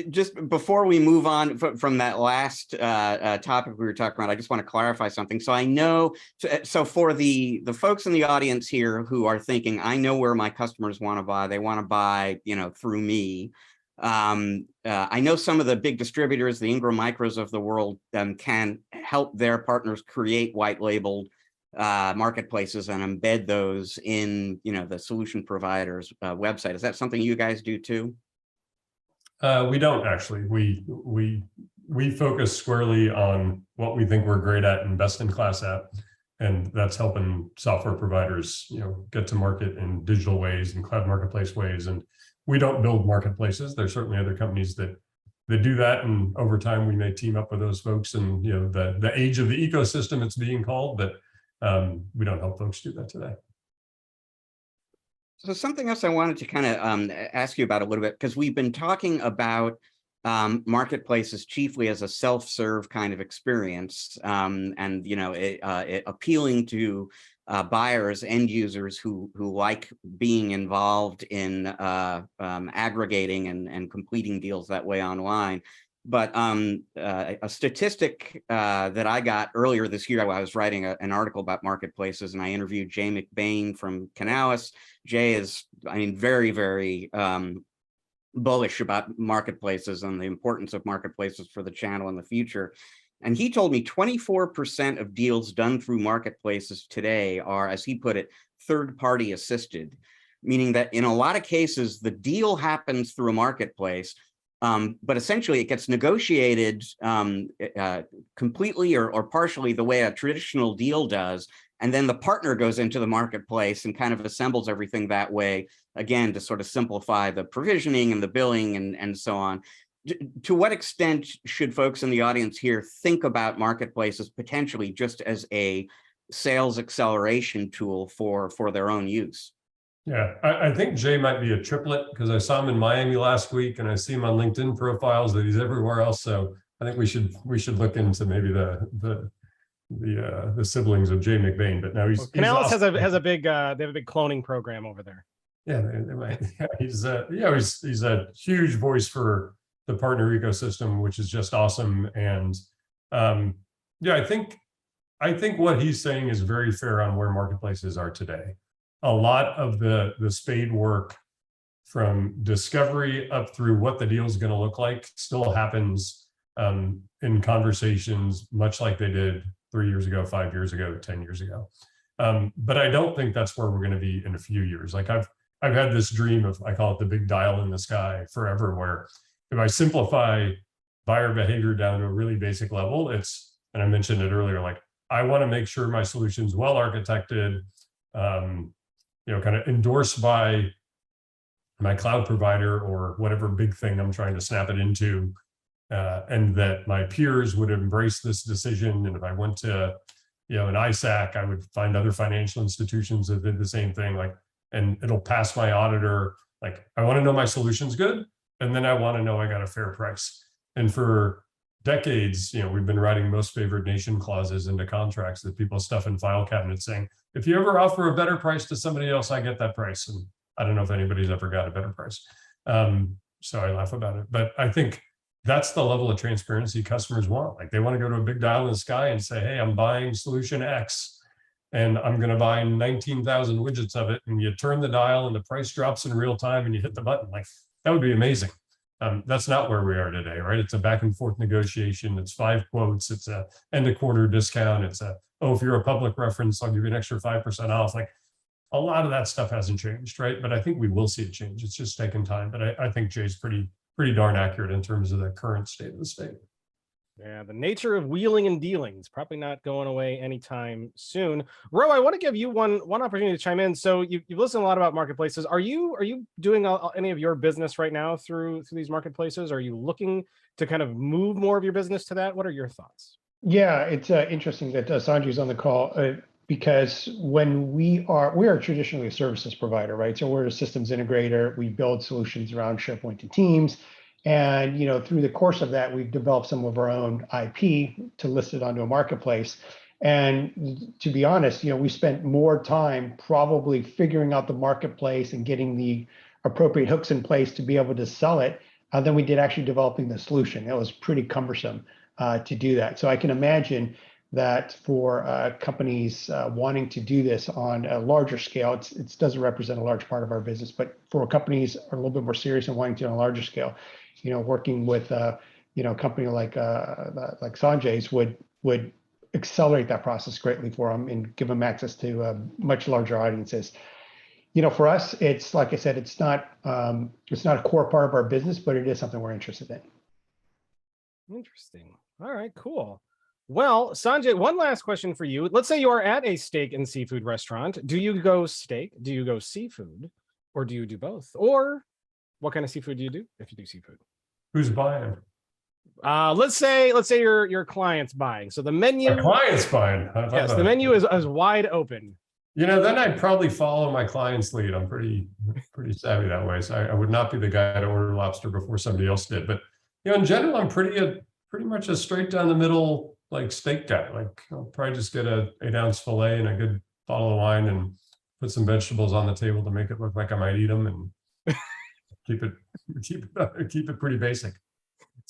Just before we move on from that last topic we were talking about, I just want to clarify something. So I know, so for the folks in the audience here who are thinking, I know where my customers want to buy, they want to buy, you know, through me. I know some of the big distributors, the Ingram Micros of the world, can help their partners create white labeled marketplaces and embed those in, you know, the solution provider's website. Is that something you guys do too? We don't actually. We focus squarely on what we think we're great at and best in class at, and that's helping software providers, you know, get to market in digital ways and cloud marketplace ways. And we don't build marketplaces. There's certainly other companies that do that, and over time we may team up with those folks. And you know, the age of the ecosystem it's being called, but we don't help folks do that today. So something else I wanted to kind of ask you about a little bit, because we've been talking about marketplaces chiefly as a self-serve kind of experience, and you know, appealing to buyers, end users who like being involved in aggregating and completing deals that way online. But a statistic that I got earlier this year, I was writing an article about marketplaces, and I interviewed Jay McBain from Canalys. Jay is, I mean, very, very bullish about marketplaces and the importance of marketplaces for the channel in the future. And he told me 24% of deals done through marketplaces today are, as he put it, third-party assisted, meaning that in a lot of cases, the deal happens through a marketplace, but essentially it gets negotiated completely or partially the way a traditional deal does. And then the partner goes into the marketplace and kind of assembles everything that way, again, to sort of simplify the provisioning and the billing and so on. To what extent should folks in the audience here think about marketplaces potentially just as a sales acceleration tool for their own use? Yeah, I think Jay might be a triplet, because I saw him in Miami last week and I see him on LinkedIn profiles that he's everywhere else. So I think we should look into maybe the siblings of Jay McBain. But now he's Canalys awesome. has a big they have a big cloning program over there. Yeah, they might. Yeah, he's a huge voice for the partner ecosystem, which is just awesome. And yeah, I think what he's saying is very fair on where marketplaces are today. A lot of the spade work from discovery up through what the deal is going to look like still happens in conversations, much like they did 3 years ago, 5 years ago, 10 years ago. But I don't think that's where we're going to be in a few years. Like I've had this dream of, I call it the big dial in the sky forever, where if I simplify buyer behavior down to a really basic level, it's, and I mentioned it earlier, like I want to make sure my solution's well architected, kind of endorsed by my cloud provider or whatever big thing I'm trying to snap it into, and that my peers would embrace this decision. And if I went to, an ISAC, I would find other financial institutions that did the same thing, like, and it'll pass my auditor. Like, I want to know my solution's good, and then I want to know I got a fair price. And for decades, we've been writing most favored nation clauses into contracts that people stuff in file cabinets saying, if you ever offer a better price to somebody else, I get that price. And I don't know if anybody's ever got a better price. So I laugh about it. But I think that's the level of transparency customers want. Like they want to go to a big dial in the sky and say, hey, I'm buying solution X and I'm going to buy 19,000 widgets of it. And you turn the dial and the price drops in real time and you hit the button. Like that would be amazing. That's not where we are today, right? It's a back and forth negotiation. It's 5 quotes. It's a end of quarter discount. It's a, oh, if you're a public reference, I'll give you an extra 5% off. Like a lot of that stuff hasn't changed, right? But I think we will see it change. It's just taken time. But I think Jay's pretty darn accurate in terms of the current state of the state. Yeah, the nature of wheeling and dealing is probably not going away anytime soon. Ro, I want to give you one opportunity to chime in. So you've listened a lot about marketplaces. Are you doing any of your business right now through these marketplaces? Are you looking to kind of move more of your business to that? What are your thoughts? Yeah, it's interesting that Sanjay's on the call because when we are traditionally a services provider, right? So we're a systems integrator. We build solutions around SharePoint and Teams. And through the course of that, we've developed some of our own IP to list it onto a marketplace. And to be honest, we spent more time probably figuring out the marketplace and getting the appropriate hooks in place to be able to sell it than we did actually developing the solution. It was pretty cumbersome to do that. So I can imagine that for companies wanting to do this on a larger scale, it doesn't represent a large part of our business, but for companies are a little bit more serious and wanting to on a larger scale, working with a company like Sanjay's would accelerate that process greatly for them and give them access to much larger audiences. For us, it's like I said, it's not a core part of our business, but it is something we're interested in. Interesting. All right, cool. Well, Sanjay, one last question for you. Let's say you are at a steak and seafood restaurant. Do you go steak? Do you go seafood? Or do you do both? Or what kind of seafood do you do if you do seafood? Who's buying? Let's say your client's buying. So the menu. Our client's buying. Yes, the menu is wide open. Then I'd probably follow my client's lead. I'm pretty savvy that way. So I would not be the guy to order lobster before somebody else did. But in general, I'm pretty much a straight down the middle like steak guy. Like I'll probably just get a 8-ounce fillet and a good bottle of wine and put some vegetables on the table to make it look like I might eat them and keep it pretty basic.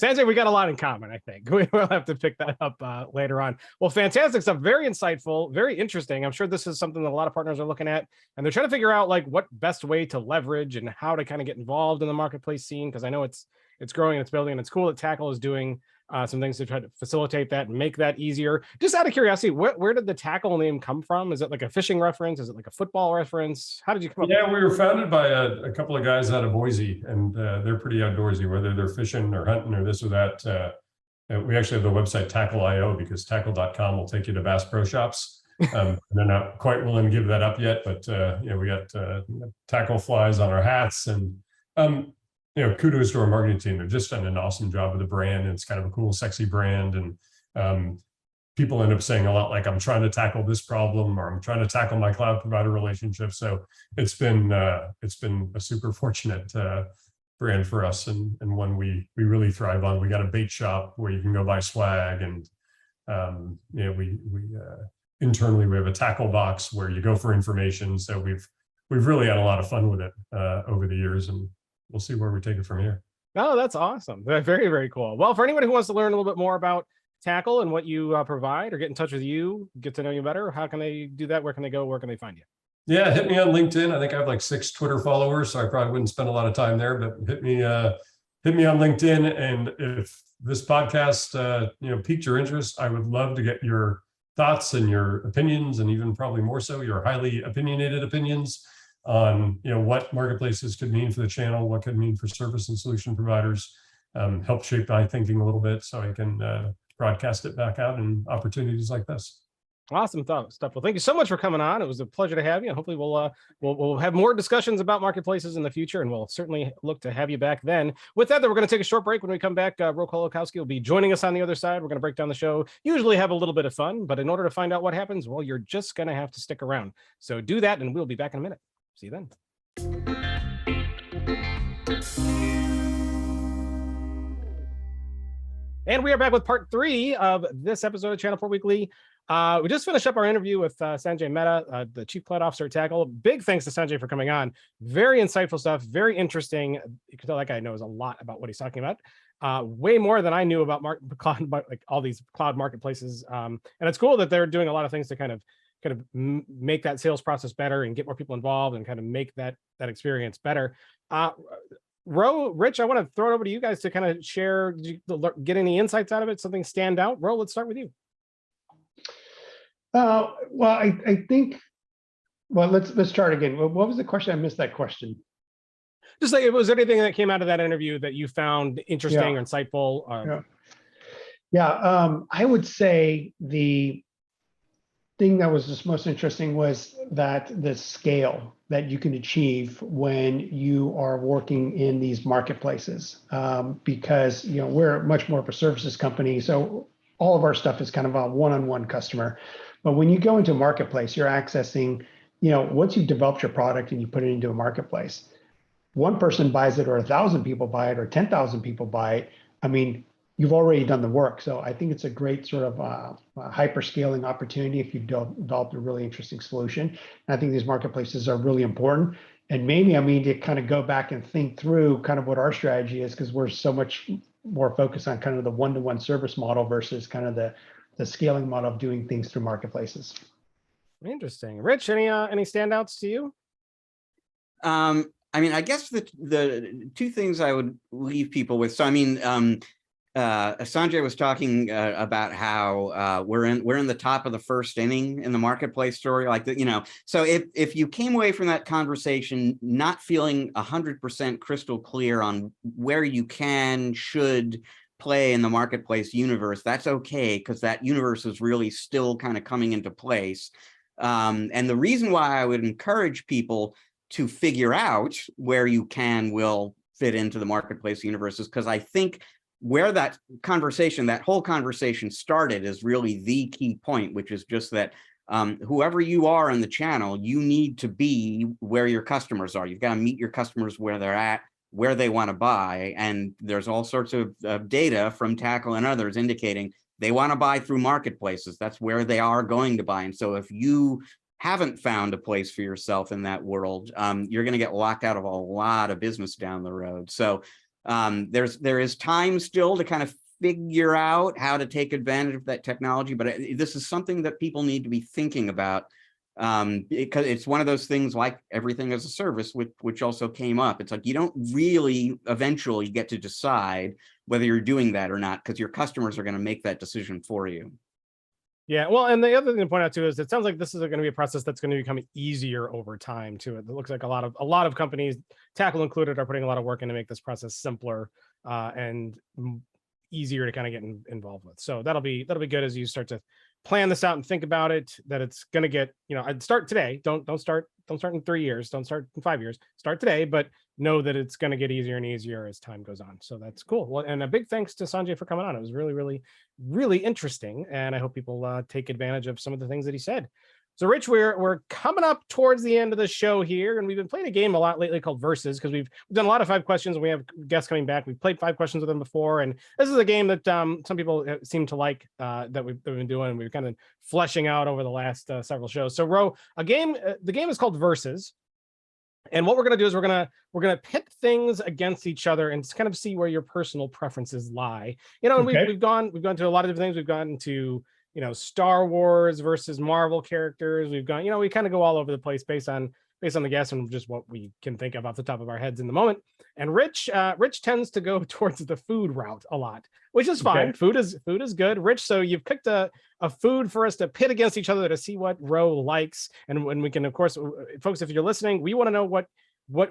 Sanjay, we got a lot in common, I think. We'll have to pick that up later on. Well, fantastic stuff. Very insightful, very interesting. I'm sure this is something that a lot of partners are looking at, and they're trying to figure out like what best way to leverage and how to kind of get involved in the marketplace scene, because I know it's growing and it's building, and it's cool that Tackle is doing some things to try to facilitate that and make that easier. Just out of curiosity, where did the Tackle name come from? Is it like a fishing reference? Is it like a football reference? How did you come up with we were founded by a couple of guys out of Boise, and they're pretty outdoorsy, whether they're fishing or hunting or this or that. We actually have the website Tackle.io because tackle.com will take you to Bass Pro Shops. They're not quite willing to give that up yet, but we got tackle flies on our hats, and kudos to our marketing team. They've just done an awesome job with the brand, and it's kind of a cool, sexy brand. And people end up saying a lot like, I'm trying to tackle this problem, or I'm trying to tackle my cloud provider relationship. So it's been a super fortunate brand for us, and one we really thrive on. We got a bait shop where you can go buy swag, and internally we have a tackle box where you go for information. So we've really had a lot of fun with it over the years, and we'll see where we take it from here. Oh, that's awesome. Very, very cool. Well, for anybody who wants to learn a little bit more about Tackle and what you provide, or get in touch with you, get to know you better, how can they do that? Where can they go? Where can they find you? Yeah, hit me on LinkedIn. I think I have like 6 Twitter followers, so I probably wouldn't spend a lot of time there, but hit me on LinkedIn. And if this podcast, piqued your interest, I would love to get your thoughts and your opinions, and even probably more so your highly opinionated opinions on, what marketplaces could mean for the channel, what could mean for service and solution providers, help shape my thinking a little bit so I can broadcast it back out in opportunities like this. Awesome stuff. Well, thank you so much for coming on. It was a pleasure to have you, and hopefully we'll have more discussions about marketplaces in the future, and we'll certainly look to have you back then. With that, we're going to take a short break. When we come back, Ro Kolakowski will be joining us on the other side. We're going to break down the show, usually have a little bit of fun, but in order to find out what happens, well, you're just going to have to stick around. So do that, and we'll be back in a minute. See you then. And we are back with part 3 of this episode of Channel Pro Weekly. We just finished up our interview with Sanjay Mehta, the Chief Cloud Officer at Tackle. Big thanks to Sanjay for coming on. Very insightful stuff, very interesting. You can tell that guy knows a lot about what he's talking about. Way more than I knew about cloud, like all these cloud marketplaces. And it's cool that they're doing a lot of things to kind of make that sales process better and get more people involved and kind of make that experience better. Rich, I want to throw it over to you guys to kind of share, get any insights out of it, something stand out. Ro, let's start with you. Well, I think, well, let's start again. What was the question? I missed that question. Just like, was there anything that came out of that interview that you found interesting or insightful? I would say the thing that was just most interesting was that the scale that you can achieve when you are working in these marketplaces, because we're much more of a services company, so all of our stuff is kind of a one-on-one customer. But when you go into a marketplace, you're accessing, once you've developed your product and you put it into a marketplace, one person buys it, or 1,000 people buy it, or 10,000 people buy it. I mean, you've already done the work. So I think it's a great sort of hyper scaling opportunity if you've developed a really interesting solution. And I think these marketplaces are really important. And maybe, to kind of go back and think through kind of what our strategy is, because we're so much more focused on kind of the one-to-one service model versus kind of the scaling model of doing things through marketplaces. Interesting. Rich, any standouts to you? I guess the 2 things I would leave people with. So, Sanjay was talking about how we're in the top of the first inning in the marketplace story, So if you came away from that conversation not feeling 100% crystal clear on where you should play in the marketplace universe, that's okay, because that universe is really still kind of coming into place. And the reason why I would encourage people to figure out where you will fit into the marketplace universe is because I think where that whole conversation started is really the key point, which is just that whoever you are on the channel, you need to be where your customers are. You've got to meet your customers where they're at, where they want to buy. And there's all sorts of data from Tackle and others indicating they want to buy through marketplaces. That's where they are going to buy. And so if you haven't found a place for yourself in that world, you're going to get locked out of a lot of business down the road. So there is time still to kind of figure out how to take advantage of that technology, but this is something that people need to be thinking about, because it's one of those things like everything as a service, which also came up. It's like you don't really eventually get to decide whether you're doing that or not, because your customers are going to make that decision for you. Yeah, well, and the other thing to point out too is it sounds like this is going to be a process that's going to become easier over time too. It looks like a lot of companies, Tackle included, are putting a lot of work in to make this process simpler and easier to kind of get involved with. So that'll be good as you start to plan this out and think about it. That it's going to get, I'd start today. Don't start in 3 years. Don't start in 5 years. Start today, but know that it's going to get easier and easier as time goes on. So that's cool. Well, and a big thanks to Sanjay for coming on. It was really, really, really interesting, and I hope people take advantage of some of the things that he said. So, Rich, we're coming up towards the end of the show here, and we've been playing a game a lot lately called Versus, because we've done a lot of 5 questions, and we have guests coming back. We've played 5 questions with them before, and this is a game that some people seem to like that we've been doing. We've kind of fleshing out over the last several shows. So, Ro, the game is called Versus, And what we're going to do is we're going to pit things against each other and kind of see where your personal preferences lie. You know, and Okay. we've gone to a lot of different things. We've gone to, you know, Star Wars versus Marvel characters. We've gone, you know, we kind of go all over the place based on the guess and just what we can think of off the top of our heads in the moment. And Rich tends to go towards the food route a lot, which is fine. Okay. Food is good. Rich, so you've picked a food for us to pit against each other to see what Ro likes. And when we can, of course, folks, if you're listening, we want to know what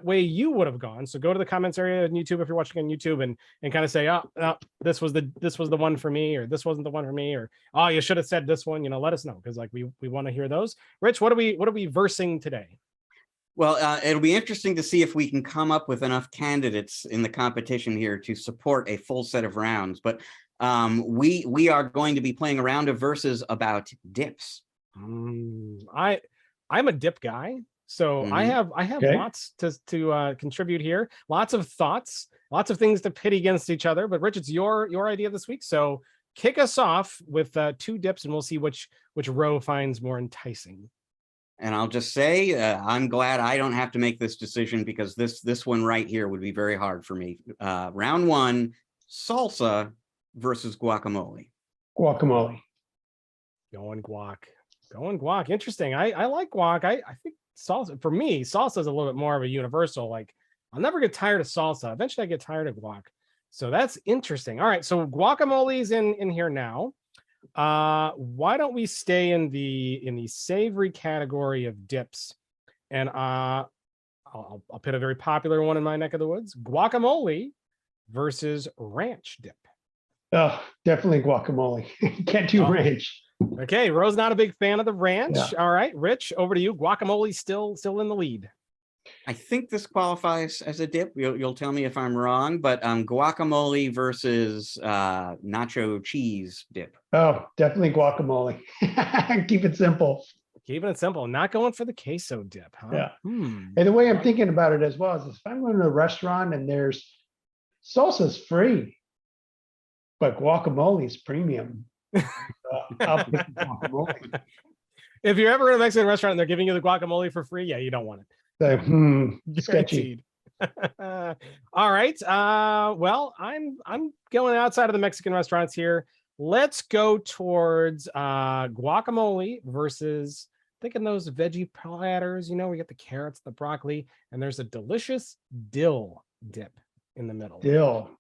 way you would have gone. So go to the comments area on YouTube if you're watching on YouTube and kind of say, oh, this was the one for me, or this wasn't the one for me, or oh, you should have said this one. You know, let us know, because like we want to hear those. Rich, what are we versing today? Well, it'll be interesting to see if we can come up with enough candidates in the competition here to support a full set of rounds. But we are going to be playing a round of verses about dips. I'm a dip guy, so I have Okay. lots to contribute here. Lots of thoughts, lots of things to pit against each other. But Rich, it's your idea this week, so kick us off with 2 dips, and we'll see which Ro finds more enticing. And I'll just say, I'm glad I don't have to make this decision, because this one right here would be very hard for me. Round 1, salsa versus guacamole. Guacamole. Going guac. Interesting. I like guac. I think salsa, for me, salsa is a little bit more of a universal. Like, I'll never get tired of salsa. Eventually I get tired of guac. So that's interesting. All right. So guacamole's in here now. Why don't we stay in the savory category of dips? And I'll pit a very popular one in my neck of the woods: guacamole versus ranch dip. Oh, definitely guacamole. Can't do ranch. Okay, Ro's not a big fan of the ranch. Yeah. All right, Rich, over to you. Guacamole still in the lead. I think this qualifies as a dip. You'll tell me if I'm wrong, but guacamole versus nacho cheese dip. Oh, definitely guacamole. Keep it simple. Keeping it simple, not going for the queso dip, huh? Yeah. Hmm. And the way I'm thinking about it as well is, if I'm going to a restaurant and there's salsa's free, but guacamole is premium, I'll pick guacamole. If you're ever in a Mexican restaurant and they're giving you the guacamole for free, yeah, you don't want it. So, sketchy. All right. Well, I'm going outside of the Mexican restaurants here. Let's go towards guacamole versus, thinking those veggie platters. You know, we got the carrots, the broccoli, and there's a delicious dill dip in the middle. Dill.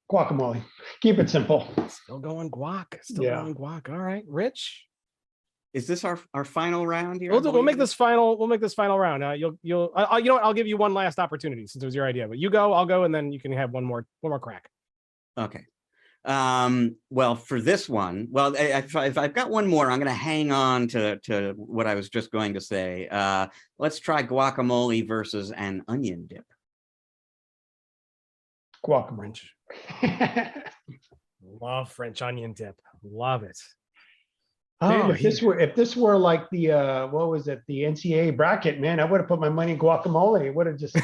Guacamole. Keep it simple. Still going guac. Yeah. Going guac. All right, Rich. Is this our final round here? We'll make this final. We'll make this final round. You know what? I'll give you one last opportunity, since it was your idea. But you go, I'll go, and then you can have one more crack. Okay. Well, for this one, well, if I've got one more, I'm going to hang on to what I was just going to say. Let's try guacamole versus an onion dip. Guacamole. Love French onion dip. Love it. Man, Oh, if this were like the what was it, the NCAA bracket, man, I would have put my money in guacamole. It would have just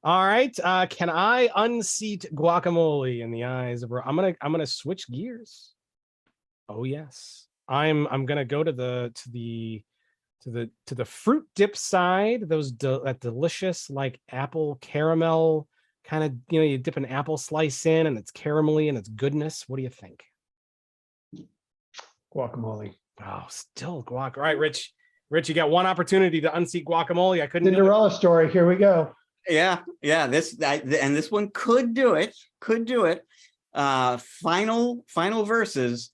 all right. Can I unseat guacamole in the eyes of Ro? I'm gonna switch gears. Oh yes. I'm gonna go to the fruit dip side. That delicious, like, apple caramel kind of, you know, you dip an apple slice in and it's caramelly and it's goodness. What do you think? guacamole. Oh, still guac. All right, Rich, you got one opportunity to unseat guacamole. I couldn't do it. Cinderella story. Here we go. Yeah. This one could do it. Final verses: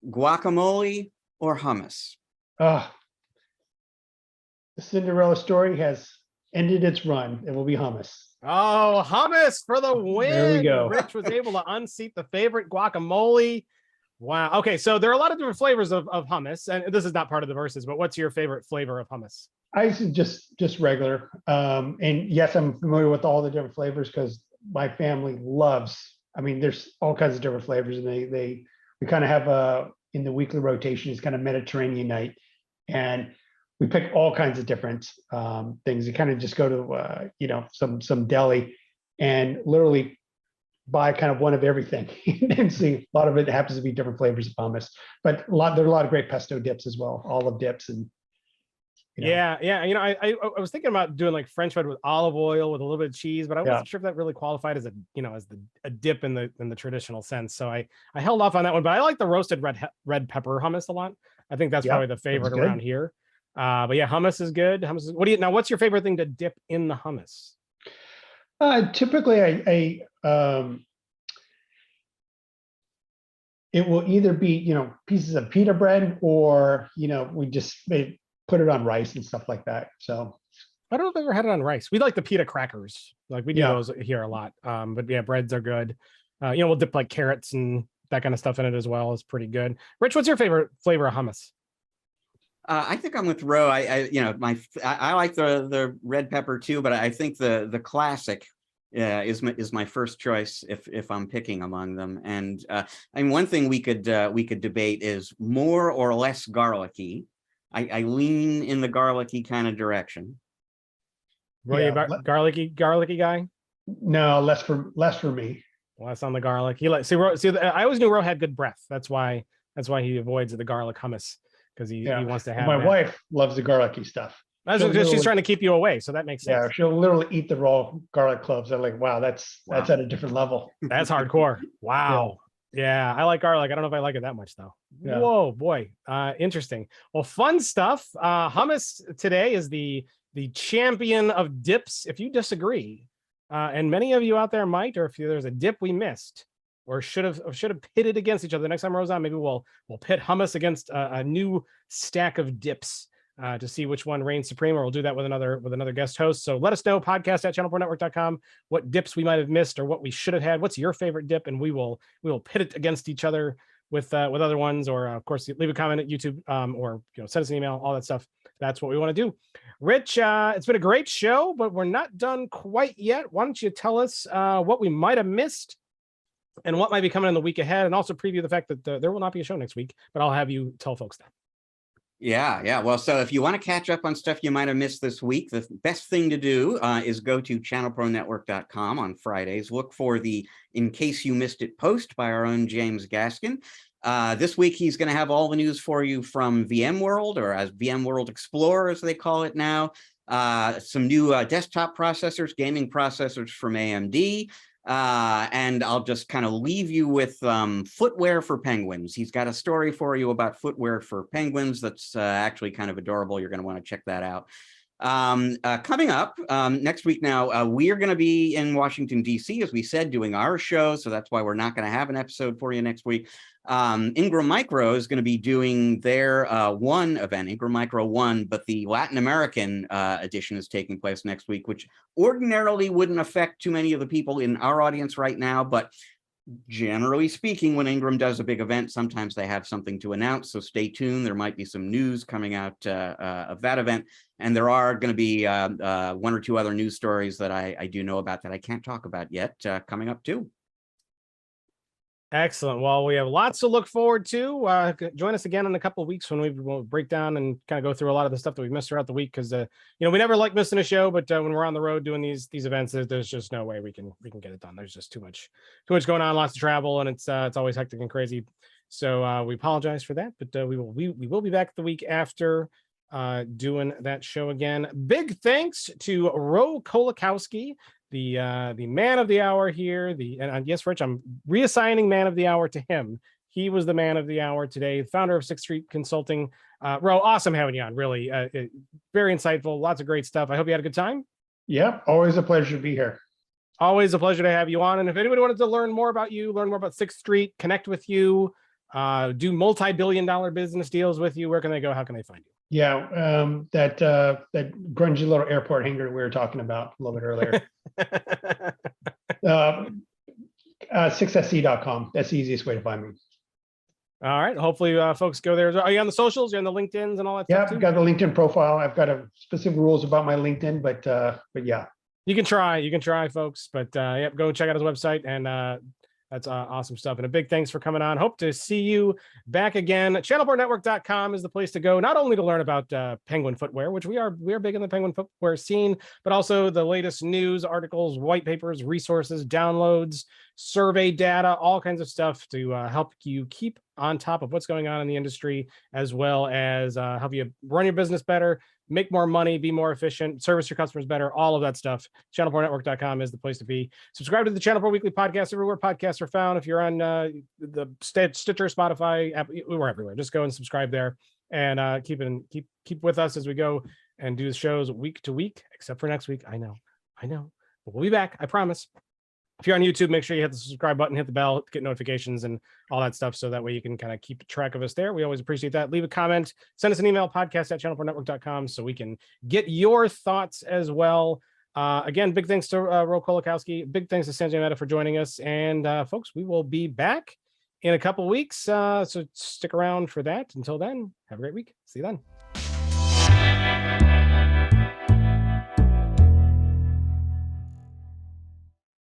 guacamole or hummus. The Cinderella story has ended its run. It will be hummus. Oh, hummus for the win. There we go. Rich was able to unseat the favorite guacamole. Wow. Okay, so there are a lot of different flavors of hummus, and this is not part of the verses, but what's your favorite flavor of hummus? I said just regular. And yes, I'm familiar with all the different flavors because my family loves. I mean, there's all kinds of different flavors, and we kind of have in the weekly rotation is kind of Mediterranean night, and we pick all kinds of different things. You kind of just go to some deli and literally buy kind of one of everything and see. A lot of it happens to be different flavors of hummus, but there are a lot of great pesto dips as well, olive dips, and Yeah, yeah. You know, I was thinking about doing like French bread with olive oil with a little bit of cheese, but I wasn't sure if that really qualified as a, you know, as a dip in the traditional sense. So I held off on that one. But I like the roasted red pepper hummus a lot. I think that's probably the favorite around here. But yeah, hummus is good. Hummus is, what's your favorite thing to dip in the hummus? Typically, it will either be, pieces of pita bread, or, we just put it on rice and stuff like that. So I don't know if I've ever had it on rice. We like the pita crackers. Like we do those here a lot. But yeah, breads are good. We'll dip like carrots and that kind of stuff in it as well. It's pretty good. Rich, what's your favorite flavor of hummus? I think I'm with Ro. I like the red pepper too, but I think the classic is my first choice if I'm picking among them. And I mean, one thing we could debate is more or less garlicky. I lean in the garlicky kind of direction. Roy, garlicky guy? No, less for me. Less on the garlic. He I always knew Ro had good breath. That's why he avoids the garlic hummus, because he wants to have. My wife loves the garlicky stuff. That's because she's trying to keep you away, so that makes sense. Yeah, she'll literally eat the raw garlic cloves. I'm like, wow, that's at a different level. That's hardcore. Wow. Yeah, I like garlic. I don't know if I like it that much though. Yeah. Whoa, boy. Interesting. Well, fun stuff. Hummus today is the champion of dips. If you disagree, and many of you out there might, or if there's a dip we missed or should have pitted against each other, the next time Ro's on, maybe we'll pit hummus against a new stack of dips to see which one reigns supreme, or we'll do that with another guest host. So let us know, podcast@channelpronetwork.com, what dips we might have missed or what we should have had. What's your favorite dip? And we will pit it against each other with other ones, or of course leave a comment at YouTube, or send us an email, all that stuff. That's what we want to do. Rich, it's been a great show, but we're not done quite yet. Why don't you tell us what we might have missed and what might be coming in the week ahead, and also preview the fact that there will not be a show next week, but I'll have you tell folks that. Yeah. Well, so if you want to catch up on stuff you might have missed this week, the best thing to do is go to channelpronetwork.com on Fridays. Look for the In Case You Missed It post by our own James Gaskin. This week, he's going to have all the news for you from VMworld, or as VMworld Explorer, as they call it now. Some new desktop processors, gaming processors from AMD. And I'll just kind of leave you with footwear for penguins. He's got a story for you about footwear for penguins that's actually kind of adorable. You're going to want to check that out. Coming up next week now, we are going to be in Washington, D.C., as we said, doing our show. So that's why we're not going to have an episode for you next week. Ingram Micro is going to be doing their one event, Ingram Micro 1, but the Latin American edition is taking place next week, which ordinarily wouldn't affect too many of the people in our audience right now. But generally speaking, when Ingram does a big event, sometimes they have something to announce. So stay tuned. There might be some news coming out of that event. And there are going to be one or two other news stories that I do know about that I can't talk about yet coming up too. Excellent. Well, we have lots to look forward to. Join us again in a couple of weeks when we will break down and kind of go through a lot of the stuff that we missed throughout the week, because we never like missing a show, but when we're on the road doing these events, there's just no way we can get it done. There's just too much going on, lots of travel, and it's always hectic and crazy. So we apologize for that, but we will be back the week after doing that show again. Big thanks to Ro Kolakowski, the man of the hour here. And yes, Rich, I'm reassigning man of the hour to him. He was the man of the hour today, founder of 6th Street Consulting. Ro, awesome having you on, really. Very insightful, lots of great stuff. I hope you had a good time. Yeah, always a pleasure to be here. Always a pleasure to have you on. And if anybody wanted to learn more about you, learn more about 6th Street, connect with you, do multi-billion-dollar business deals with you, where can they go? How can they find you? Yeah, that grungy little airport hangar we were talking about a little bit earlier. 6sc.com. That's the easiest way to find me. All right. Hopefully, folks go there. Are you on the socials? You're on the LinkedIn's and all that stuff? Yeah, I've got a LinkedIn profile. I've got a specific rules about my LinkedIn, but yeah. You can try, folks. But yep, go check out his website, and that's awesome stuff. And a big thanks for coming on. Hope to see you back again. ChannelProNetwork.com is the place to go, not only to learn about penguin footwear, which we are big in the penguin footwear scene, but also the latest news, articles, white papers, resources, downloads, survey data, all kinds of stuff to help you keep on top of what's going on in the industry, as well as help you run your business better, make more money, be more efficient, service your customers better, all of that stuff. ChannelProNetwork.com is the place to be. Subscribe to the Channel Pro Weekly Podcast everywhere podcasts are found. If you're on the Stitcher, Spotify, Apple, we're everywhere. Just go and subscribe there, and keep with us as we go and do the shows week to week, except for next week. I know, but we'll be back. I promise. If you're on YouTube, make sure you hit the subscribe button, hit the bell, get notifications and all that stuff. So that way you can kind of keep track of us there. We always appreciate that. Leave a comment, send us an email, podcast@channelpronetwork.com, so we can get your thoughts as well. Again, big thanks to Ro Kolakowski. Big thanks to Sanjay Mehta for joining us. And folks, we will be back in a couple weeks. So stick around for that. Until then, have a great week. See you then.